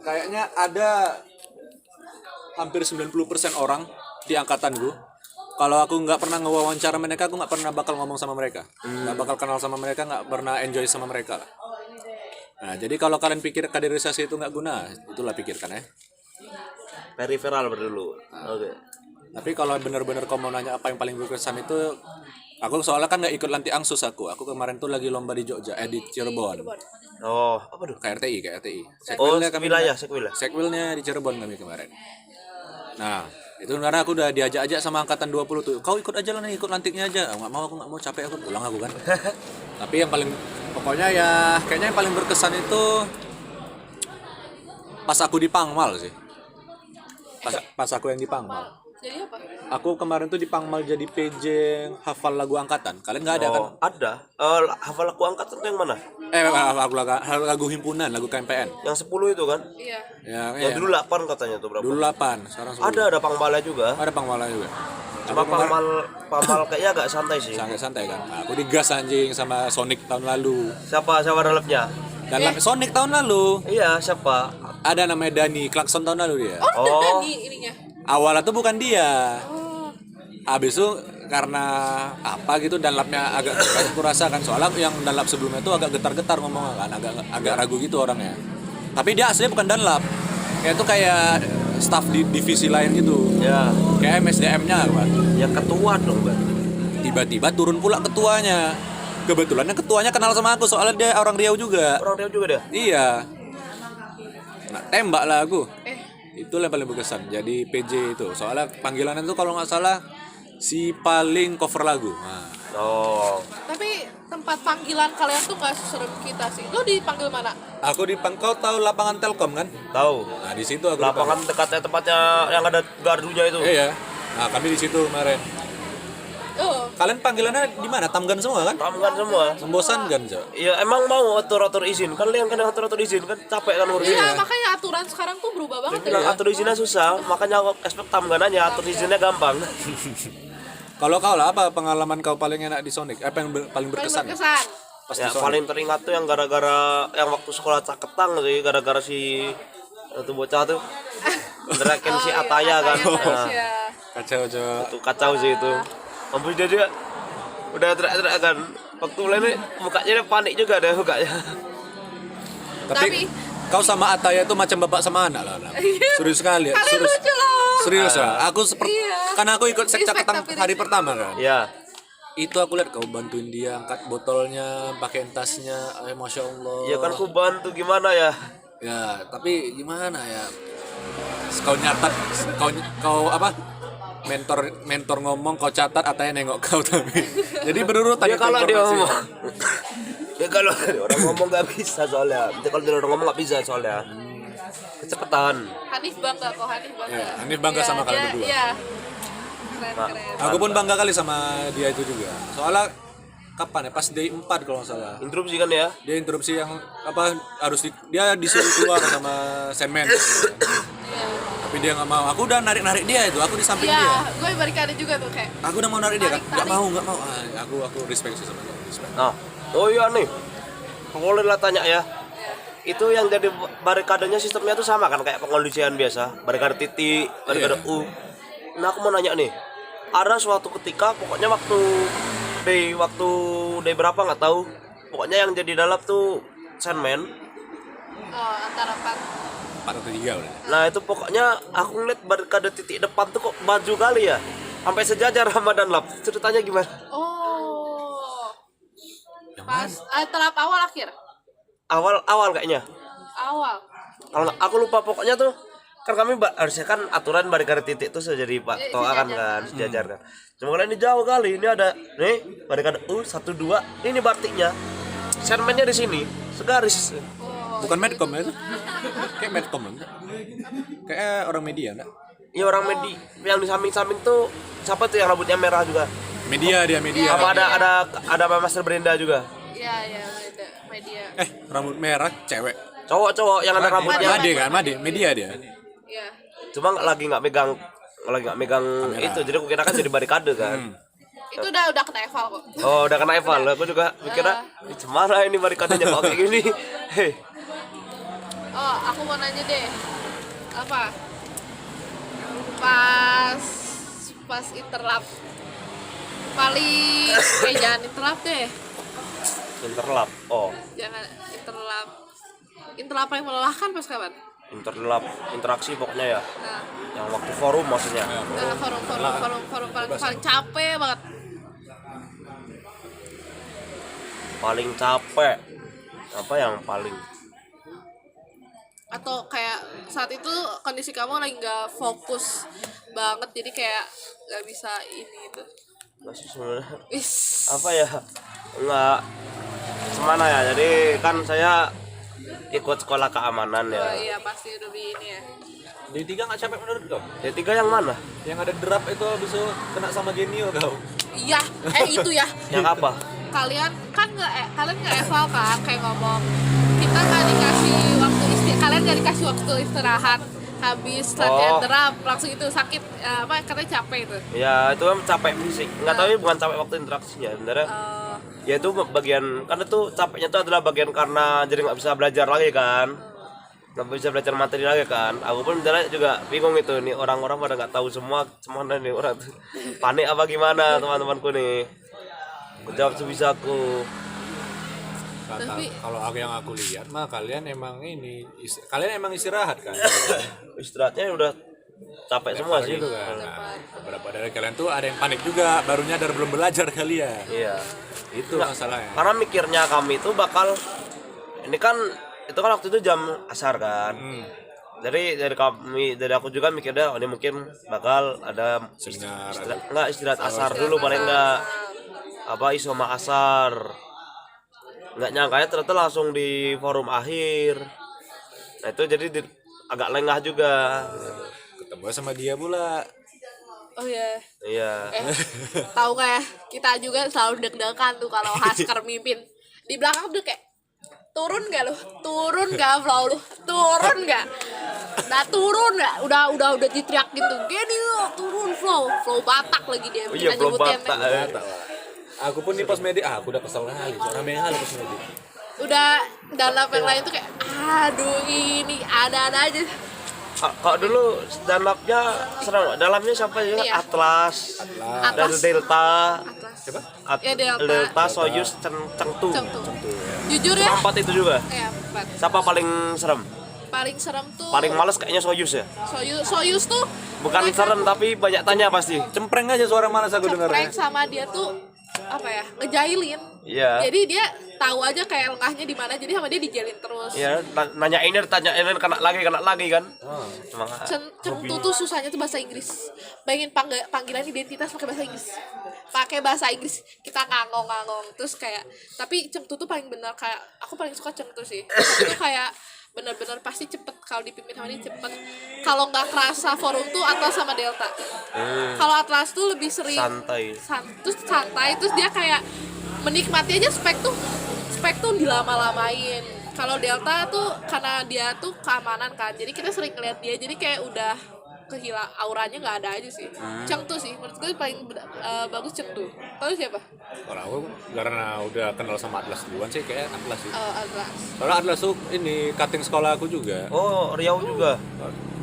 Kayaknya ada hampir 90% orang di angkatanku. Kalau aku nggak pernah ngewawancara mereka, aku nggak pernah bakal ngomong sama mereka. Nggak bakal kenal sama mereka, nggak pernah enjoy sama mereka. Nah, jadi kalau kalian pikir kaderisasi itu nggak guna, itulah pikirkan ya. Peripheral dulu. Oke. Tapi kalau benar-benar kamu mau nanya apa yang paling berkesan itu, aku soalnya kan nggak ikut lanti angsus aku. Aku kemarin tuh lagi lomba di Jogja, di Cirebon. Oh, apa tuh? KRTI. Oh, Sekwilnya wilayah. Sekwilnya di Cirebon kami kemarin. Nah, itu karena aku udah diajak-ajak sama angkatan 20 tuh. Kau ikut aja lah nih, ikut lantiknya aja. Aku nggak mau capek, aku pulang aku kan. Tapi yang paling pokoknya ya kayaknya yang paling berkesan itu pas aku di Pangmal sih. Pas aku yang di Pangmal. Jadi apa? Aku kemarin tuh di Pangmal jadi PJ hafal lagu angkatan. Kalian nggak ada kan? Ada. Hafal lagu angkatan itu yang mana? Lagu himpunan, lagu KMPN. Yang 10 itu kan? Iya. Ya, Yang dulu 8 katanya tuh berapa? Dulu 8, sekarang 10. Ada Pangbalnya juga. Ada Pangmala juga. Cuma Pamal kayaknya agak santai sih. Sangat santai kan. Aku digas anjing sama Sonic tahun lalu. Siapa dalamnya? Dan Sonic tahun lalu Iya, siapa? ada namanya Dani Klakson tahun lalu dia. Oh, Dani ininya. Awalnya tuh bukan dia. Habis itu karena apa gitu danlapnya agak aku rasakan soalnya yang danlap sebelumnya tuh agak getar-getar ngomongnya kan, agak ragu gitu orangnya. Tapi dia aslinya bukan danlap. Kayak itu kayak staff di divisi lain gitu. Ya, Kayak MSDM-nya apa. ya ketua dong, Bang. Tiba-tiba turun pula ketuanya. Kebetulannya ketuanya kenal sama aku soalnya dia orang Riau juga. Orang dia juga dia. Iya. Nah, tembak lah aku. Itu yang paling berkesan. Jadi PJ itu. Soalnya panggilannya itu kalau nggak salah si paling cover lagu. Nah, Oh, Tapi tempat panggilan kalian tuh nggak serem kita sih. Lo dipanggil mana? aku kau tahu lapangan Telkom kan? tahu. Nah di situ aku Lapangan dekatnya tempatnya yang ada gardunya itu. Iya. Nah kami di situ kemarin. Oh, Kalian panggilannya di mana? Tamgan semua kan? Tamkan semua. Membosankan Jo. Iya, emang mau atur-atur izin. Kan lihat kan atur-atur izin kan capek kan ngurusnya. iya makanya aturan sekarang tuh berubah banget Bilang ya. atur izinnya susah, makanya aku expect tamgan aja, atur izinnya gampang. Kalau kau lah apa pengalaman kau paling enak di Sonic? Apa yang paling Paling berkesan? berkesan. Pas di Ya, Sonic? paling teringat tuh yang gara-gara yang waktu sekolah Caketang sih, gara-gara si itu bocah tuh ngerakin si iya, Ataya kan. Ataya Nah, terus ya. Kacau Jo. itu kacau sih itu. Mampus dia udah teriak-teriak kan. Waktu mulai ini mukanya dia panik juga deh mukanya. Tapi kau sama Ataya itu macam bapak sama anak lah. Serius sekali ya. Kalian lucu loh. Serius ya. Aku Iya. karena aku ikut sek Respect Caketang tapi hari respect. pertama kan. Iya. Itu aku lihat kau bantuin dia angkat botolnya, pakai tasnya, masya Allah. Ya kan aku bantu gimana ya? Ya, tapi gimana ya? Kau nyatat, kau apa? Mentor ngomong, kau catat, Ataya nengok kau tapi. Jadi berurutan Ya itu kalau dia informasi. ngomong. Ya kalau orang ngomong nggak bisa soalnya. Ya, kalau dia orang ngomong nggak bisa soalnya. Kecepatan. Hanif bangga kok, Hanif bangga. Iya, Hanif bangga sama kalian berdua. Iya. Keren. Aku pun bangga kali sama dia itu juga. Soalnya kapan ya? Pas day 4 kalau nggak salah. Interupsi kan ya? Dia interupsi yang apa dia disuruh keluar sama Sandman. Tapi dia nggak mau. Aku udah narik dia itu. Aku di samping dia. Iya, gue barikade juga tuh kayak. Aku udah mau narik dia kan. Tarik. Nggak mau. Aku respect sih sama dia. Respect. Nah, oh iya nih. Boleh lah tanya ya. Itu yang jadi barikadenya sistemnya tuh sama kan kayak pengondisian biasa. Barikade titik, barikade U. Nah, aku mau nanya nih. Ada suatu ketika pokoknya waktu day berapa nggak tahu. Pokoknya yang jadi dalap tuh Sandman. Oh, antara 4 atau 3 udah. Nah, itu pokoknya aku ngeliat barikade titik depan tuh kok maju kali ya. Sampai sejajar sama Danlap. Ceritanya gimana? Oh. Pas telap awal akhir. Awal kayaknya. Awal. Kalau nggak- aku lupa pokoknya tuh kan kami harusnya kan aturan barikade titik tuh jadi Pak Toa kan sejajar kan. Cuma kalau ini jauh kali, ini ada nih barikade U 1 2, ini batiknya. Sandman-nya di sini, segaris. Bukan Medcom ya itu? Kayak Medcom kan? Kayak orang media enggak? Iya orang medi yang di samping-samping tuh siapa tuh yang rambutnya merah juga? Media. Sama ada Master Brenda juga. Iya, media. Rambut merah cewek. Cowok yang ada rambutnya. Made kan? Media dia. Iya. Cuma lagi nggak megang itu, jadi aku kira kan jadi barikade kan. Itu udah kena eval kok. Oh udah kena eval, aku juga mikirnya gimana ini barikadenya kok kayak gini. Hei. Oh, aku mau nanya deh. Apa? Pas interlap. Paling jangan interlap deh. Interlap. Oh, Jangan interlap. Interlap paling melelahkan pas kapan? interlap interaksi pokoknya ya. Nah, Yang waktu forum maksudnya. forum paling capek banget. Paling capek. Apa yang paling? Atau kayak saat itu kondisi kamu lagi nggak fokus banget, jadi kayak nggak bisa ini itu. Masih sebenarnya Is. apa ya? Enggak semana ya. Jadi kan saya ikut sekolah keamanan Oh ya. iya pasti udah ini ya. D3 nggak capek menurut kau? D3 yang mana? Yang ada drop itu habis itu kena sama Genio kau. Iya, itu ya. Yang apa? Kalian kan kalian nggak eval kan, kayak ngomong kita nggak dikasih waktu kalian nggak dikasih waktu istirahat, habis latihan derap langsung itu sakit katanya capek itu. Ya itu kan capek fisik. Nggak tahu bukan capek waktu interaksinya. Sebenarnya ya itu bagian karena tuh capeknya itu adalah bagian karena jadi nggak bisa belajar lagi kan. Nggak bisa belajar materi lagi kan. Aku pun sebenarnya juga bingung itu nih orang-orang pada nggak tahu semua nih orang tuh panik apa gimana teman-temanku nih. Aku jawab sebisa aku. Kalau yang aku lihat mah kalian emang kalian emang istirahat kan. Istirahatnya udah capek semua sih. Gitu kan. Nah, beberapa dari kalian tuh ada yang panik juga, baru nyadar belum belajar kali ya. Iya. Itu masalahnya. Karena mikirnya kami itu bakal ini kan itu kan waktu itu jam asar kan. Dari aku juga mikirnya ini mungkin bakal ada istirahat asar dulu paling enggak isoma asar. Nggak nyangkanya ternyata langsung di forum akhir. Nah itu jadi agak lengah juga. Ketemu sama dia pula. Oh ya. Iya. Tahu nggak ya? Kita juga selalu deg-degan tuh kalau Haskar mimpin. Di belakang tuh kayak turun nggak lu? Turun nggak flow lu? Turun nggak? Nah turun nggak? Udah diteriak gitu. Gini turun flow Batak lagi dia. Iya flow Batak. Aku pun di pos medik, aku udah kesel kali, rame kali pos medik. Udah dalam yang lain tuh kayak, aduh ini ada aja. Kalau dulu stand-up-nya serem, dalamnya siapa ya? Iya. Atlas. Dan Delta. Siapa? Ya, Delta, Soyuz, Cengtu. Jujur ya? Empat itu juga. Ya, 4. Siapa paling serem? Paling serem tuh Paling males kayaknya Soyuz ya. Soyuz tuh Bukan serem tapi banyak tanya pasti. Cempreng aja suara malas aku dengarnya. Cempreng sama dia tuh ngejailin. Iya. Jadi dia tahu aja kayak lengahnya di mana, jadi sama dia dijailin terus. Iya, nanyain kena lagi kan. Cengtu tuh susahnya tuh bahasa Inggris. Bayangin panggilan identitas pakai bahasa Inggris. Kita ngangong terus kayak tapi Cengtu tuh paling benar, kayak aku paling suka Cengtu sih. Itu kayak benar-benar pasti cepet kalau dipimpin sama dia cepet. Kalau nggak kerasa forum tuh Atlas sama Delta. Kalau Atlas tuh lebih sering santai, terus dia kayak menikmati aja spek tuh dilama-lamain. Kalau Delta tuh karena dia tuh keamanan kan, jadi kita sering ngeliat dia, jadi kayak udah kehilang auranya, nggak ada aja sih. Cengtu sih menurut gue paling bagus Cengtu. Tahu siapa? Kalau aku karena udah kenal sama Atlas duluan sih kayak Atlas sih. Atlas. Soalnya Atlas tuh ini cutting sekolah aku juga. Oh, Riau juga.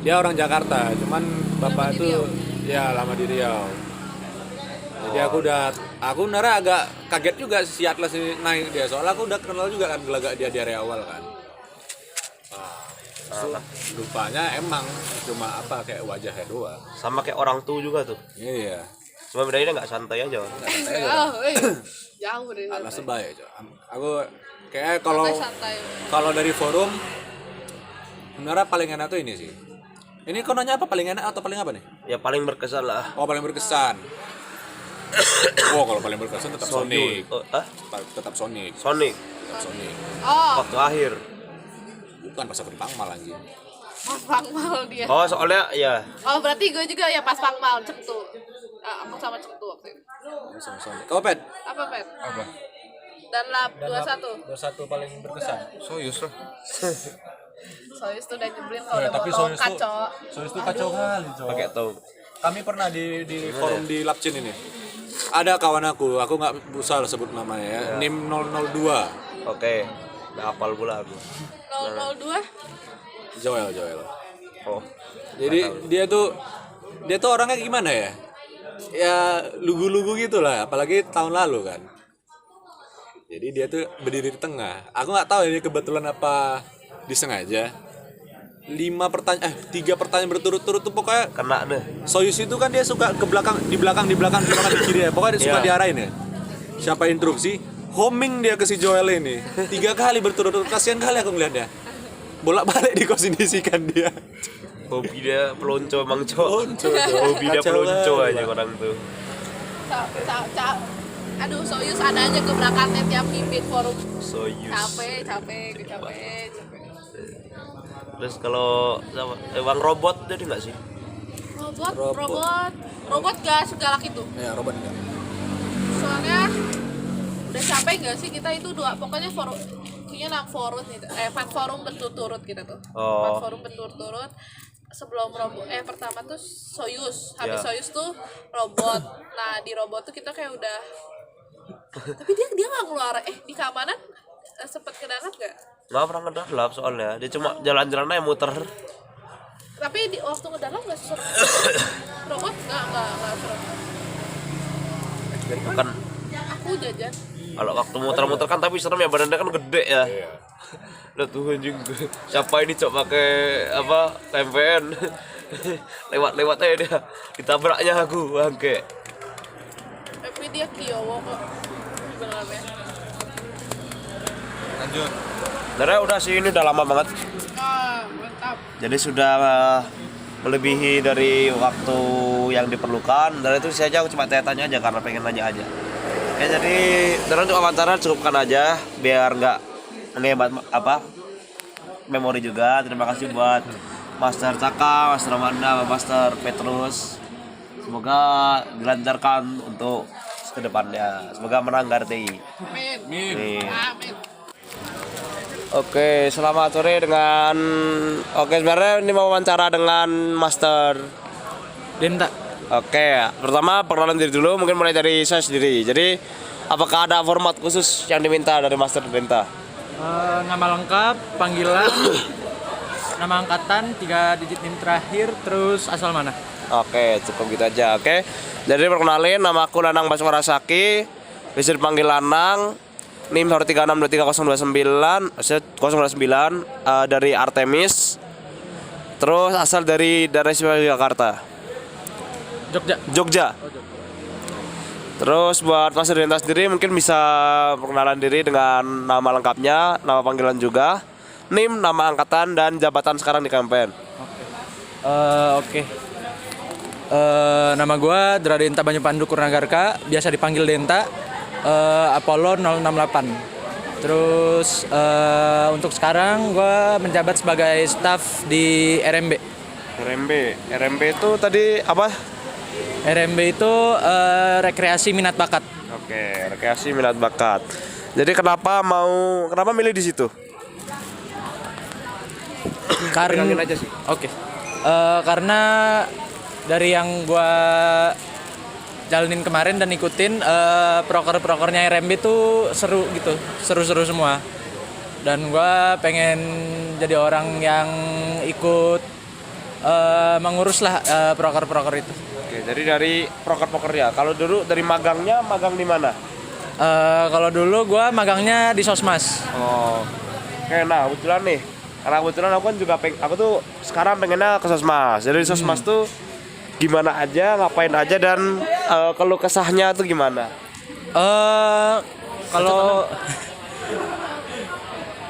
Dia orang Jakarta, cuman bapak tuh ya lama di Riau. Jadi aku nara agak kaget juga si Atlas ini naik dia, soalnya aku udah kenal juga kan gelagat dia dari awal kan. Rupanya emang cuma kayak wajahnya doang. Sama kayak orang tuh juga tuh. Iya. Cuma bedanya nggak santai aja. Jauh deh. Atlas sebaik. Aku kayak kalau dari forum sebenarnya paling enak tuh ini sih. Ini kau nanya apa paling enak atau paling apa nih? Ya paling berkesan lah. Oh paling berkesan. Kalau paling berkesan tetap Sonic. Tetap Sonic. Tetap Sonic. Waktu akhir. Bukan pas aku di Pangmal anjing. Pas Pangmal dia. Oh soalnya ya. Oh berarti gue juga ya pas Pangmal Cengtu. Aku sama Cengtu waktu itu. Sama Sonic. Kau Pet? Apa Pet? Apa? Dan lap 21. 21 paling berkesan. Soyuz lah. Soyuz tuh udah nyebelin kalau udah potong kacau. Soyuz tuh kacau kali, Cok. Pakai tahu. Kami pernah di forum di Lapcin ini. Ada kawan aku nggak usah sebut namanya ya. NIM 002. Oke. Udah hafal pula aku. 002? Joel. Oh. Jadi dia tuh orangnya gimana ya? Ya lugu-lugu gitulah, apalagi tahun lalu kan. Jadi dia tuh berdiri di tengah. Aku nggak tahu ini kebetulan apa disengaja. 3 pertanyaan berturut-turut tuh pokoknya Kena deh. Soyuz itu kan dia suka ke belakang di kiri ya. Pokoknya dia suka diarahin ya. Siapa instruksi? Homing dia ke si Joel ini 3 kali berturut-turut. Kasihan kali aku ngeliatnya. Bolak-balik dikondisikan dia. Hobi dia pelonco emang cowok. Hobi dia pelonco aja orang tuh. Aduh Soyuz ada aja ke belakangnya tiap mimpin forum. Soyuz. Capek. Terus kalau Bang Robot jadi nggak sih? Robot gak segalak itu. Ya, robot enggak. Soalnya udah capek gak sih kita itu pokoknya forum kayaknya 6 forum gitu. 4 forum berturut-turut kita tuh. 4 forum berturut-turut. sebelum robot pertama tuh Soyuz, habis Ya. Soyuz tuh robot. Nah di robot tuh kita kayak udah, tapi dia nggak keluar di keamanan sempet kedarat nggak? Nggak pernah ngedalam soalnya, dia cuma jalan-jalan aja muter. Tapi di waktu ngedalam nggak serem? Robot nggak serem. Itu kan Aku jajan. kalau waktu muter-muter kan tapi serem ya, badannya kan gede ya. Udah tuh anjing, siapa ini cok pakai apa TMPN. Lewat-lewat aja dia, ditabraknya aku bangke. Tapi dia Kiowo kok sebenarnya. Lanjut. Sebenarnya udah sih, ini udah lama banget. Mantap. Jadi sudah melebihi dari waktu yang diperlukan. Dari itu saja aku cuma tanya-tanya aja karena pengen nanya aja. Ya jadi terus untuk wawancara cukupkan aja biar nggak menghemat memori juga. Terima kasih buat Master Caka, Master Amanda, Master Petrus. Semoga dilancarkan untuk kedepannya. Semoga menang Garti. Amin. Oke, selamat sore dengan sebenarnya ini mau wawancara dengan Master Denta. Oke, pertama perkenalan diri dulu, mungkin mulai dari saya sendiri. Jadi, apakah ada format khusus yang diminta dari Master Denta? Nama lengkap, panggilan, nama angkatan, 3 digit NIM terakhir, terus asal mana? Oke, cukup gitu aja. Oke, jadi perkenalin, nama aku Nanang Baswarasaki, bisa dipanggil Lanang, NIM 13623029029 dari Artemis, terus asal dari daerah istimewa Jakarta. Jogja. Terus buat Mas Denta sendiri mungkin bisa perkenalan diri dengan nama lengkapnya, nama panggilan juga, NIM, nama angkatan dan jabatan sekarang di KMPN. Oke. Nama gue Dradenta Banyu Pandu Kurnagarka, biasa dipanggil Denta, Apollo 068. Terus untuk sekarang gue menjabat sebagai staf di RMB. RMB itu tadi apa? RMB itu rekreasi minat bakat. Oke, rekreasi minat bakat. Jadi kenapa milih di situ? Karena Bilangin aja sih. Oke. Karena dari yang gua jalanin kemarin dan ikutin proker-prokernya RMB tuh seru gitu, seru-seru semua. Dan gua pengen jadi orang yang ikut mengurus lah proker-proker itu. Oke, jadi dari proker-proker ya. Kalau dulu dari magangnya, magang di mana? Kalau dulu gua magangnya di Sosmas. Oh. Oke, nah kebetulan nih. Karena kebetulan aku kan juga aku tuh sekarang pengennya ke Sosmas. Jadi di Sosmas tuh gimana aja, ngapain aja dan keluh kesahnya tuh gimana? Kalau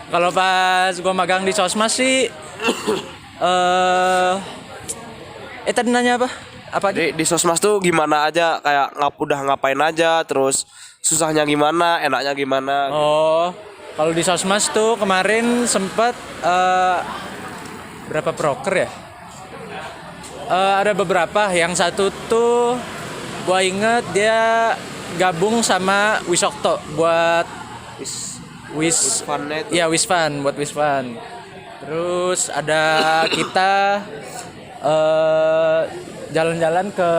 kalau pas gua magang di Sosmas sih tadi nanya apa? Apa Di Sosmas tuh gimana aja, kayak udah ngapain aja, terus susahnya gimana, enaknya gimana? Oh, kalau di Sosmas tuh kemarin sempat berapa proker ya? Ada beberapa. Yang satu tuh gua inget dia gabung sama Wisokto buat Wisfan itu. ya Wisfan, buat Wisfan. Terus ada kita jalan-jalan ke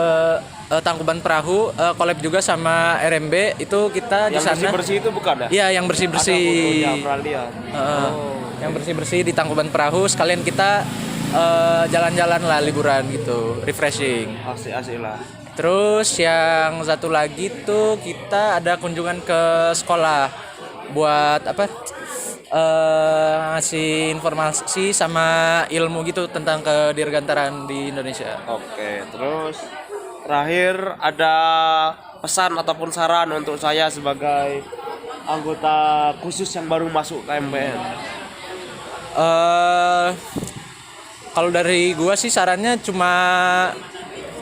Tangkuban Perahu, collab juga sama RMB. Itu kita di Yang sana. bersih-bersih itu bukan ya? Iya, yang bersih-bersih. Ada fotonya, pernah lihat. Yang bersih-bersih di Tangkuban Perahu, sekalian kita jalan-jalan lah, liburan gitu, refreshing. Asik-asik lah. Terus yang satu lagi tuh kita ada kunjungan ke sekolah buat apa? Ngasih informasi sama ilmu gitu tentang kedirgantaran di Indonesia. Oke, terus terakhir ada pesan ataupun saran untuk saya sebagai anggota khusus yang baru masuk KMPN. Kalau dari gua sih sarannya cuma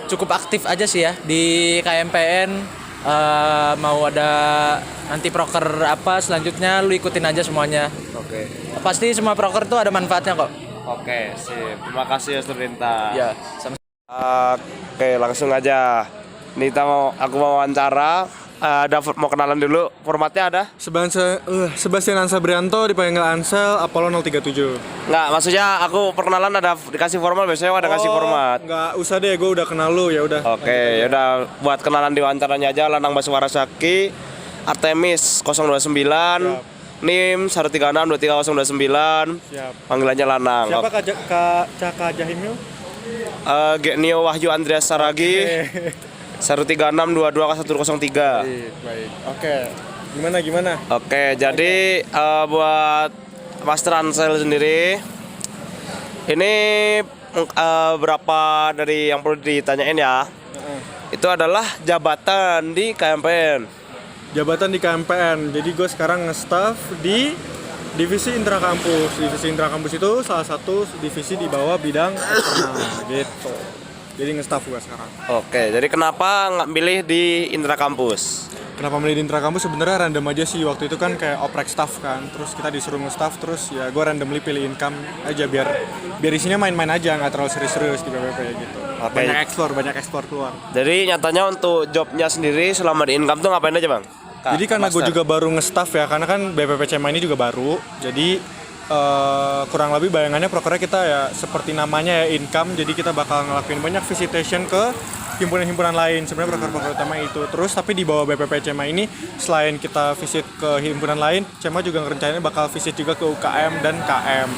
cukup aktif aja sih ya di KMPN. Mau ada nanti proker apa selanjutnya lu ikutin aja semuanya. Oke. Pasti semua proker tuh ada manfaatnya kok. Oke, sip. Terima kasih ya Denta. Ya, sama. Oke, langsung aja. Aku mau wawancara mau kenalan dulu. Formatnya ada? Sebastian Ansa Brianto dipanggil Ansel, Apollo 037. Nggak, maksudnya aku perkenalan ada dikasih format, biasanya ada kasih format. Nggak usah deh, gue udah kenal lu, ya udah. Oke, yaudah buat kenalan di wawancaranya aja. Lanang Baswara Saki, Artemis 029, NIM 1362329. Siap. Panggilannya Lanang. Siapa Kak Caka Jahimil? Genio Wahyu Andreas Saragi. 136220103. Baik. Oke. Gimana? Oke, jadi buat Master Ansel sendiri ini berapa dari yang perlu ditanyain ya? Itu adalah jabatan di KMPN. Jabatan di KMPN. Jadi gue sekarang nge-staff di divisi intrakampus. Divisi intrakampus itu salah satu divisi di bawah bidang eksternal gitu. Jadi nge-staff gue sekarang. Oke, jadi kenapa nggak milih di intrakampus? Kenapa milih di intrakampus? Sebenarnya random aja sih. Waktu itu kan kayak oprek staff kan. Terus kita disuruh nge-staff, terus ya gue randomly pilih income aja biar isinya main-main aja, nggak terlalu serius-serius di BPP gitu. Oke. Banyak eksplor keluar. Jadi nyatanya untuk jobnya sendiri selama di income tuh ngapain aja bang? Jadi karena gue juga baru nge-staff ya, karena kan BPP CMA ini juga baru. Jadi kurang lebih bayangannya prokernya kita ya seperti namanya ya income, jadi kita bakal ngelakuin banyak visitation ke himpunan-himpunan lain. Sebenarnya proker utama itu. Terus tapi di bawah BPP CMA ini selain kita visit ke himpunan lain, CMA juga ngerencanain bakal visit juga ke UKM dan KM.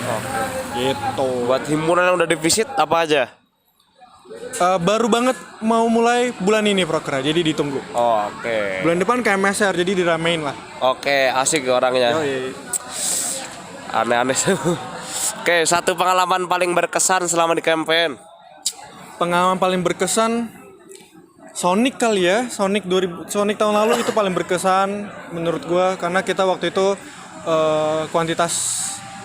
Gitu. Buat himpunan yang udah divisit apa aja? Baru banget mau mulai bulan ini prokernya, jadi ditunggu. Oke. Bulan depan KMSR, jadi diramein lah. Oke, asik orangnya. Aneh-aneh. Oke, satu pengalaman paling berkesan selama di KMPN. Pengalaman paling berkesan Sonic kali ya. Sonic tahun lalu itu paling berkesan menurut gua, karena kita waktu itu kuantitas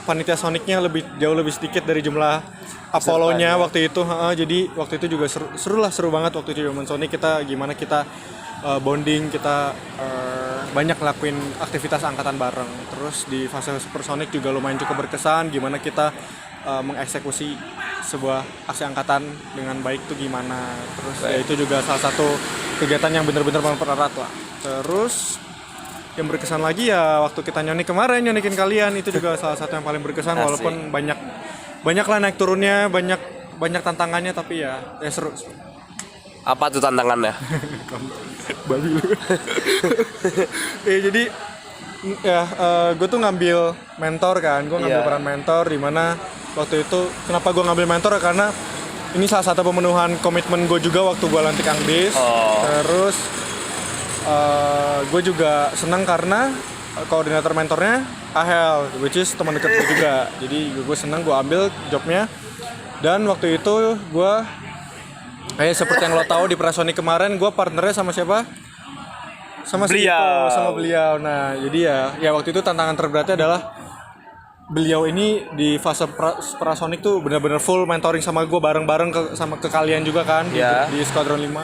panitia Sonicnya jauh lebih sedikit dari jumlah Apollo-nya waktu itu. Jadi waktu itu juga seru banget waktu itu zaman Sonic. Gimana kita bonding, kita banyak ngelakuin aktivitas angkatan bareng. Terus di fase Supersonic juga lumayan cukup berkesan, gimana kita mengeksekusi sebuah aksi angkatan dengan baik tuh gimana. Terus ya itu juga salah satu kegiatan yang benar-benar mempererat lah. Terus yang berkesan lagi ya waktu kita nyonikin kalian, itu juga salah satu yang paling berkesan. Walaupun banyak lah naik turunnya, banyak tantangannya, tapi ya seru. Apa tuh tantangannya? Babi lu. Jadi ya gue tuh ngambil mentor kan, gue ngambil peran mentor, di mana waktu itu kenapa gue ngambil mentor karena ini salah satu pemenuhan komitmen gue juga waktu gue lantik Angdis. Terus gue juga senang karena koordinator mentornya Ahel, which is teman dekat gue juga. Jadi gue senang gue ambil jobnya. Dan waktu itu gue seperti yang lo tahu di Prasonic kemarin, gue partnernya sama siapa? Sama beliau. Nah, jadi ya waktu itu tantangan terberatnya adalah beliau ini di fase Prasonic tuh benar-benar full mentoring sama gue, bareng-bareng ke kalian juga kan di Squadron 5.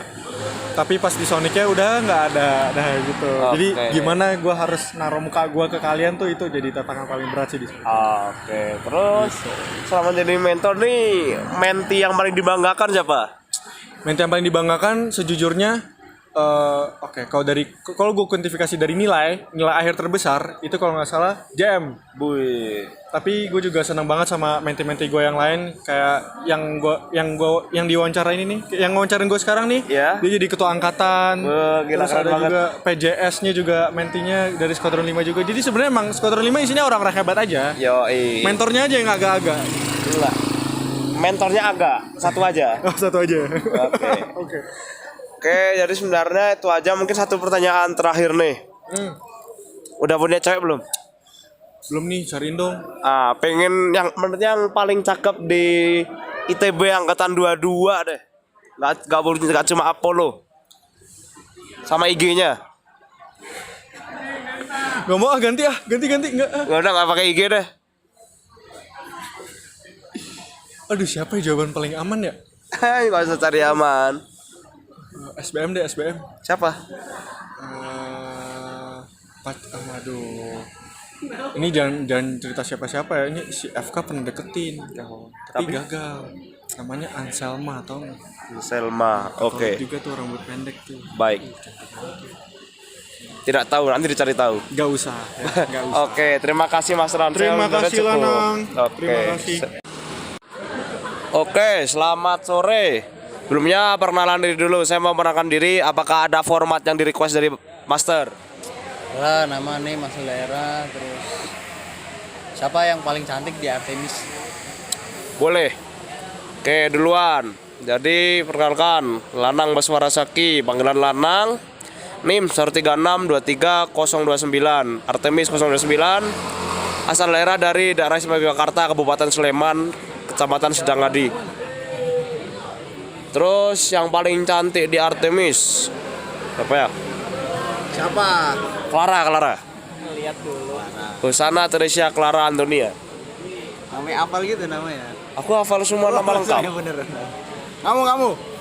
Tapi pas di Sonicnya udah nggak ada gitu. Jadi gimana gue harus naruh muka gue ke kalian tuh, itu jadi tantangan paling berat sih di sini. Terus selama jadi mentor nih, menti yang paling dibanggakan siapa? Menti yang paling dibanggakan sejujurnya, kalau gue kuantifikasi dari nilai akhir terbesar itu kalau nggak salah JM. Tapi gue juga senang banget sama menti-menti gue yang lain, kayak yang diwawancarain ini, yang ngawancarin gue sekarang nih, dia jadi ketua angkatan. Terus ada juga PJS-nya juga mentinya dari Squadron 5 juga. Jadi sebenarnya emang Squadron 5 isinya orang-orang hebat aja. Mentornya aja yang agak-agak. Mentornya satu aja. Satu aja. Oke, jadi sebenarnya itu aja. Mungkin satu pertanyaan terakhir nih. Udah punya cewek belum? Belum nih, cariin dong. Pengen yang paling cakep di ITB angkatan 22 deh. Nggak cuma Apollo. Sama IG-nya. Gak mau ganti enggak. Nggak pakai IG deh. Aduh, siapa ya jawaban paling aman ya? Nggak usah cari aman. SBM deh, SBM. Siapa? Aduh. Ini jangan cerita siapa-siapa ya. Ini si FK pernah deketin. Tapi gagal. Namanya Anselma atau Anselma. Oke. Juga tuh rambut pendek tuh. Baik. Tidak tahu, nanti dicari tahu. Gak usah. Oke, terima kasih Mas Ransel. Terima Sudah kasih cukup. Lanang. Oke. Terima kasih. Oke, selamat sore. Sebelumnya perkenalan diri dulu. Saya mau mengenalkan diri. Apakah ada format yang di request dari Master? Lah, nama nih Mas Lera, terus siapa yang paling cantik di Artemis? Boleh. Oke, duluan. Jadi perkenalkan, Lanang Baswara Saki, panggilan Lanang. NIM 136230029, Artemis 029. Asal daerah dari daerah Istimewa Yogyakarta, Kabupaten Sleman, Kecamatan Sedangadi. Terus yang paling cantik di Artemis siapa ya? Siapa? Clara. Lihat dulu. Husana Teresia Clara Antonia. Namanya apal gitu namanya. Aku hafal semua nama lengkap. Bener. Kamu.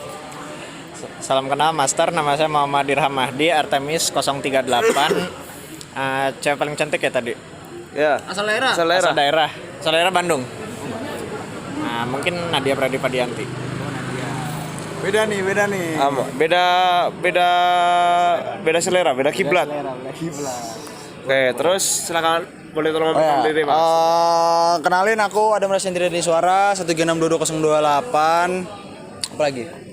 Salam kenal Master, nama saya Muhammad Dirham Mahdi, Artemis 038. Cewek paling cantik ya tadi? Ya. Asal daerah. Asal daerah Bandung. Nah, mungkin Nadia Pradipadianti. Beda nih. Beda selera, beda kiblat. Oke, terus silakan boleh tolong memperkenalkan diri, Mas. Kenalin, aku Adam Rasendra di Suara 1G62208. Apa lagi?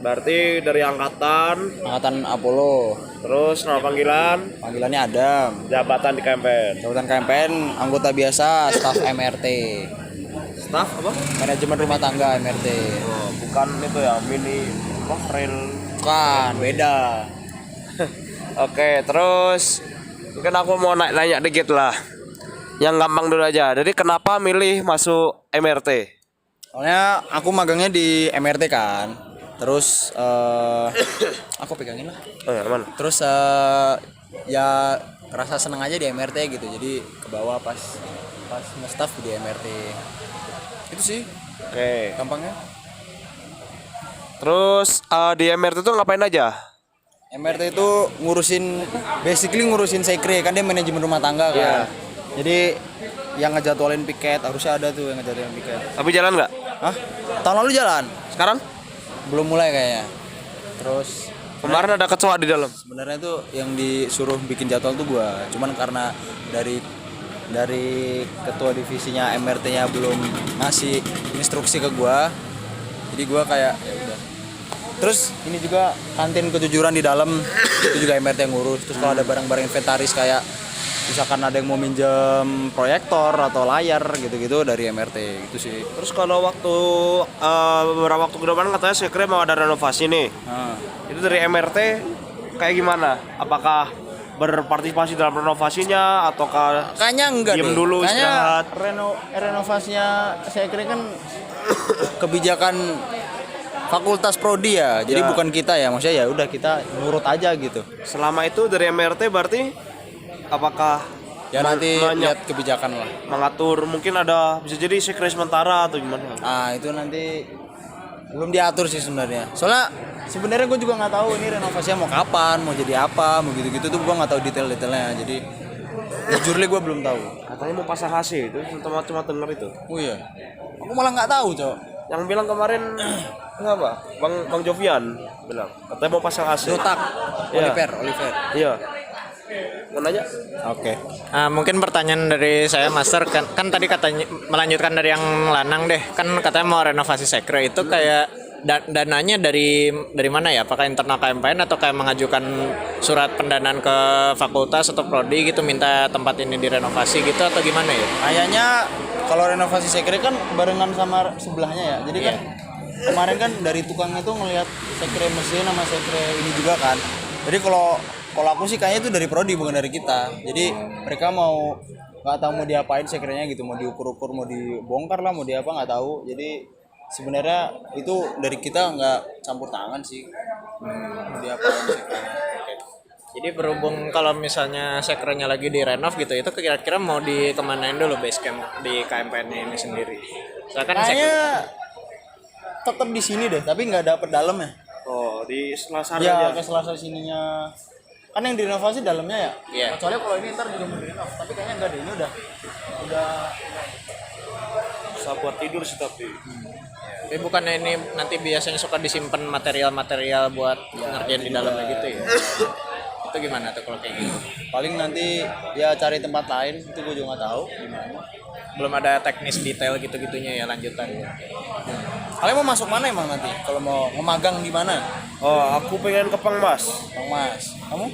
Berarti dari angkatan Apollo. terus nama panggilan, Panggilannya Adam. jabatan di KMPN. Jabatan KMPN anggota biasa, staf MRT. Staff apa? Manajemen rumah tangga MRT. Oh, bukan itu ya, mini rel. Bukan, beda. Oke, terus mungkin aku mau nanya dikit lah. Yang gampang dulu aja. Jadi kenapa milih masuk MRT? Soalnya aku magangnya di MRT kan. Terus aku pegangin lah. Oh, ya, mana? Terus ya rasa seneng aja di MRT gitu. Jadi ke bawah pas nge-staff di MRT. Itu sih Oke. gampangnya. Terus di MRT itu ngapain aja? MRT itu ngurusin sekre, kan dia manajemen rumah tangga kan. Jadi yang ngejadwalin piket harusnya ada tuh yang ngejadwalin piket. Tapi jalan nggak? Hah? Tahun lalu jalan? Sekarang? Belum mulai kayaknya. Terus Kemarin ada kecoa di dalam. sebenarnya tuh yang disuruh bikin jadwal tuh gua. Cuman karena dari ketua divisinya MRT-nya belum ngasih instruksi ke gua. Jadi gua kayak ya udah. Terus ini juga kantin kejujuran di dalam itu juga MRT yang ngurus. Terus kalau ada barang-barang inventaris kayak misalkan ada yang mau minjem proyektor atau layar gitu-gitu dari MRT gitu sih. Terus kalau beberapa waktu ke depan katanya Sekre mau ada renovasi nih. Nah, Itu dari MRT kayak gimana? Apakah berpartisipasi dalam renovasinya ataukah kayaknya enggak diem deh. dulu Kayaknya istirahat? renovasinya saya kira kan kebijakan fakultas prodi ya. Jadi bukan kita ya. Maksudnya ya udah kita nurut aja gitu. Selama itu dari MRT berarti apakah Ya nanti lihat kebijakan lah. mengatur, mungkin ada bisa jadi Sekre sementara atau gimana? Ah itu nanti belum diatur sih sebenarnya. Soalnya sebenarnya gue juga nggak tahu ini renovasinya mau kapan, mau jadi apa, mau gitu-gitu tuh gue nggak tahu detail-detailnya. Jadi jujurly gue belum tahu. Katanya mau pasang AC itu, cuma denger itu. Oh iya, aku malah nggak tahu cok. Yang bilang kemarin apa? Bang Jovian bilang katanya mau pasang AC. Dotak, Iya. Oliver. Iya. Mau nanya? Oke. Mungkin pertanyaan dari saya Master kan tadi katanya melanjutkan dari yang Lanang deh. Kan katanya mau renovasi Sekre itu kayak dananya dari mana ya? Apakah internal KMPN atau kayak mengajukan surat pendanaan ke fakultas atau prodi gitu minta tempat ini direnovasi gitu atau gimana ya? Kayaknya kalau renovasi sekre kan barengan sama sebelahnya ya. Jadi kan kemarin kan dari tukangnya tuh ngelihat sekre mesin sama sekre ini juga kan. Jadi kalau aku sih kayaknya itu dari prodi bukan dari kita. Jadi mereka nggak tahu mau diapain sekrenya gitu, mau diukur-ukur, mau dibongkar lah, mau diapa nggak tahu. Jadi sebenarnya itu dari kita nggak campur tangan sih. Mau diapain sekrenya. Jadi berhubung kalau misalnya sekrenya lagi direnov gitu, itu kira-kira mau dikemanain dulu base camp di KMPN ini sendiri? Kayaknya tetap di sini deh, tapi nggak dapet dalamnya. Oh, di selasar Ya, aja. ke selasar sininya. Kan yang direnovasi dalamnya ya? Iya. Kecuali kalau ini ntar juga mau direnov, tapi kayaknya enggak deh, ini udah Bisa buat tidur sih tapi. Tapi bukannya ini nanti biasanya suka disimpan material-material buat ngerjain di dalamnya gitu ya? Itu gimana tuh kalau kayak gitu? Paling nanti ya cari tempat lain, itu gue juga nggak tahu gimana. Belum ada teknis detail gitu-gitunya ya lanjutan. Kalian mau masuk mana emang nanti? Kalau mau ngemagang di mana? Oh, aku pengen ke Pangmas. Bang Mas, kamu?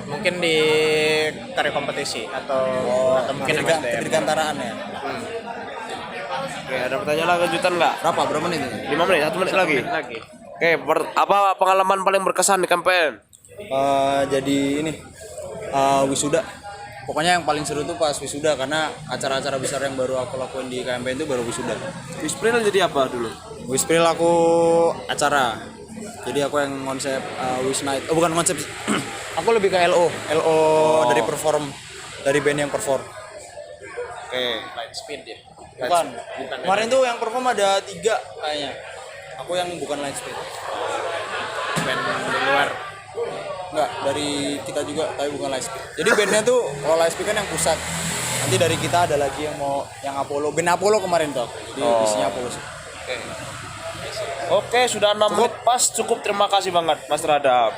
Mungkin di karya kompetisi atau mungkin MSDM. Dirgantaraan ya. Oke, ada pertanyaan lanjutan nggak? Berapa menit ini? 5 menit, 1 menit lagi. Oke, apa pengalaman paling berkesan di KMPN? Jadi ini wisuda. Pokoknya yang paling seru tuh pas wisuda karena acara-acara besar yang baru aku lakuin di KMPN itu baru wisuda. Wispril jadi apa dulu? Wispril aku acara. Jadi aku yang konsep Wish Night. Oh, bukan konsep. Aku lebih ke LO dari perform, dari band yang perform. Oke, light speed ya. Bukan. Kemarin tuh yang perform ada 3 kayaknya. Aku yang bukan Lightspeed. Band di luar. Enggak, dari kita juga tapi bukan Lightspeed. Jadi bandnya tuh kalau Lightspeed kan yang pusat. Nanti dari kita ada lagi yang yang Apollo. Band Apollo kemarin tuh. Jadi isinya Apollo. Oke, sudah 6 menit pas, cukup. Terima kasih banget Mas Radam.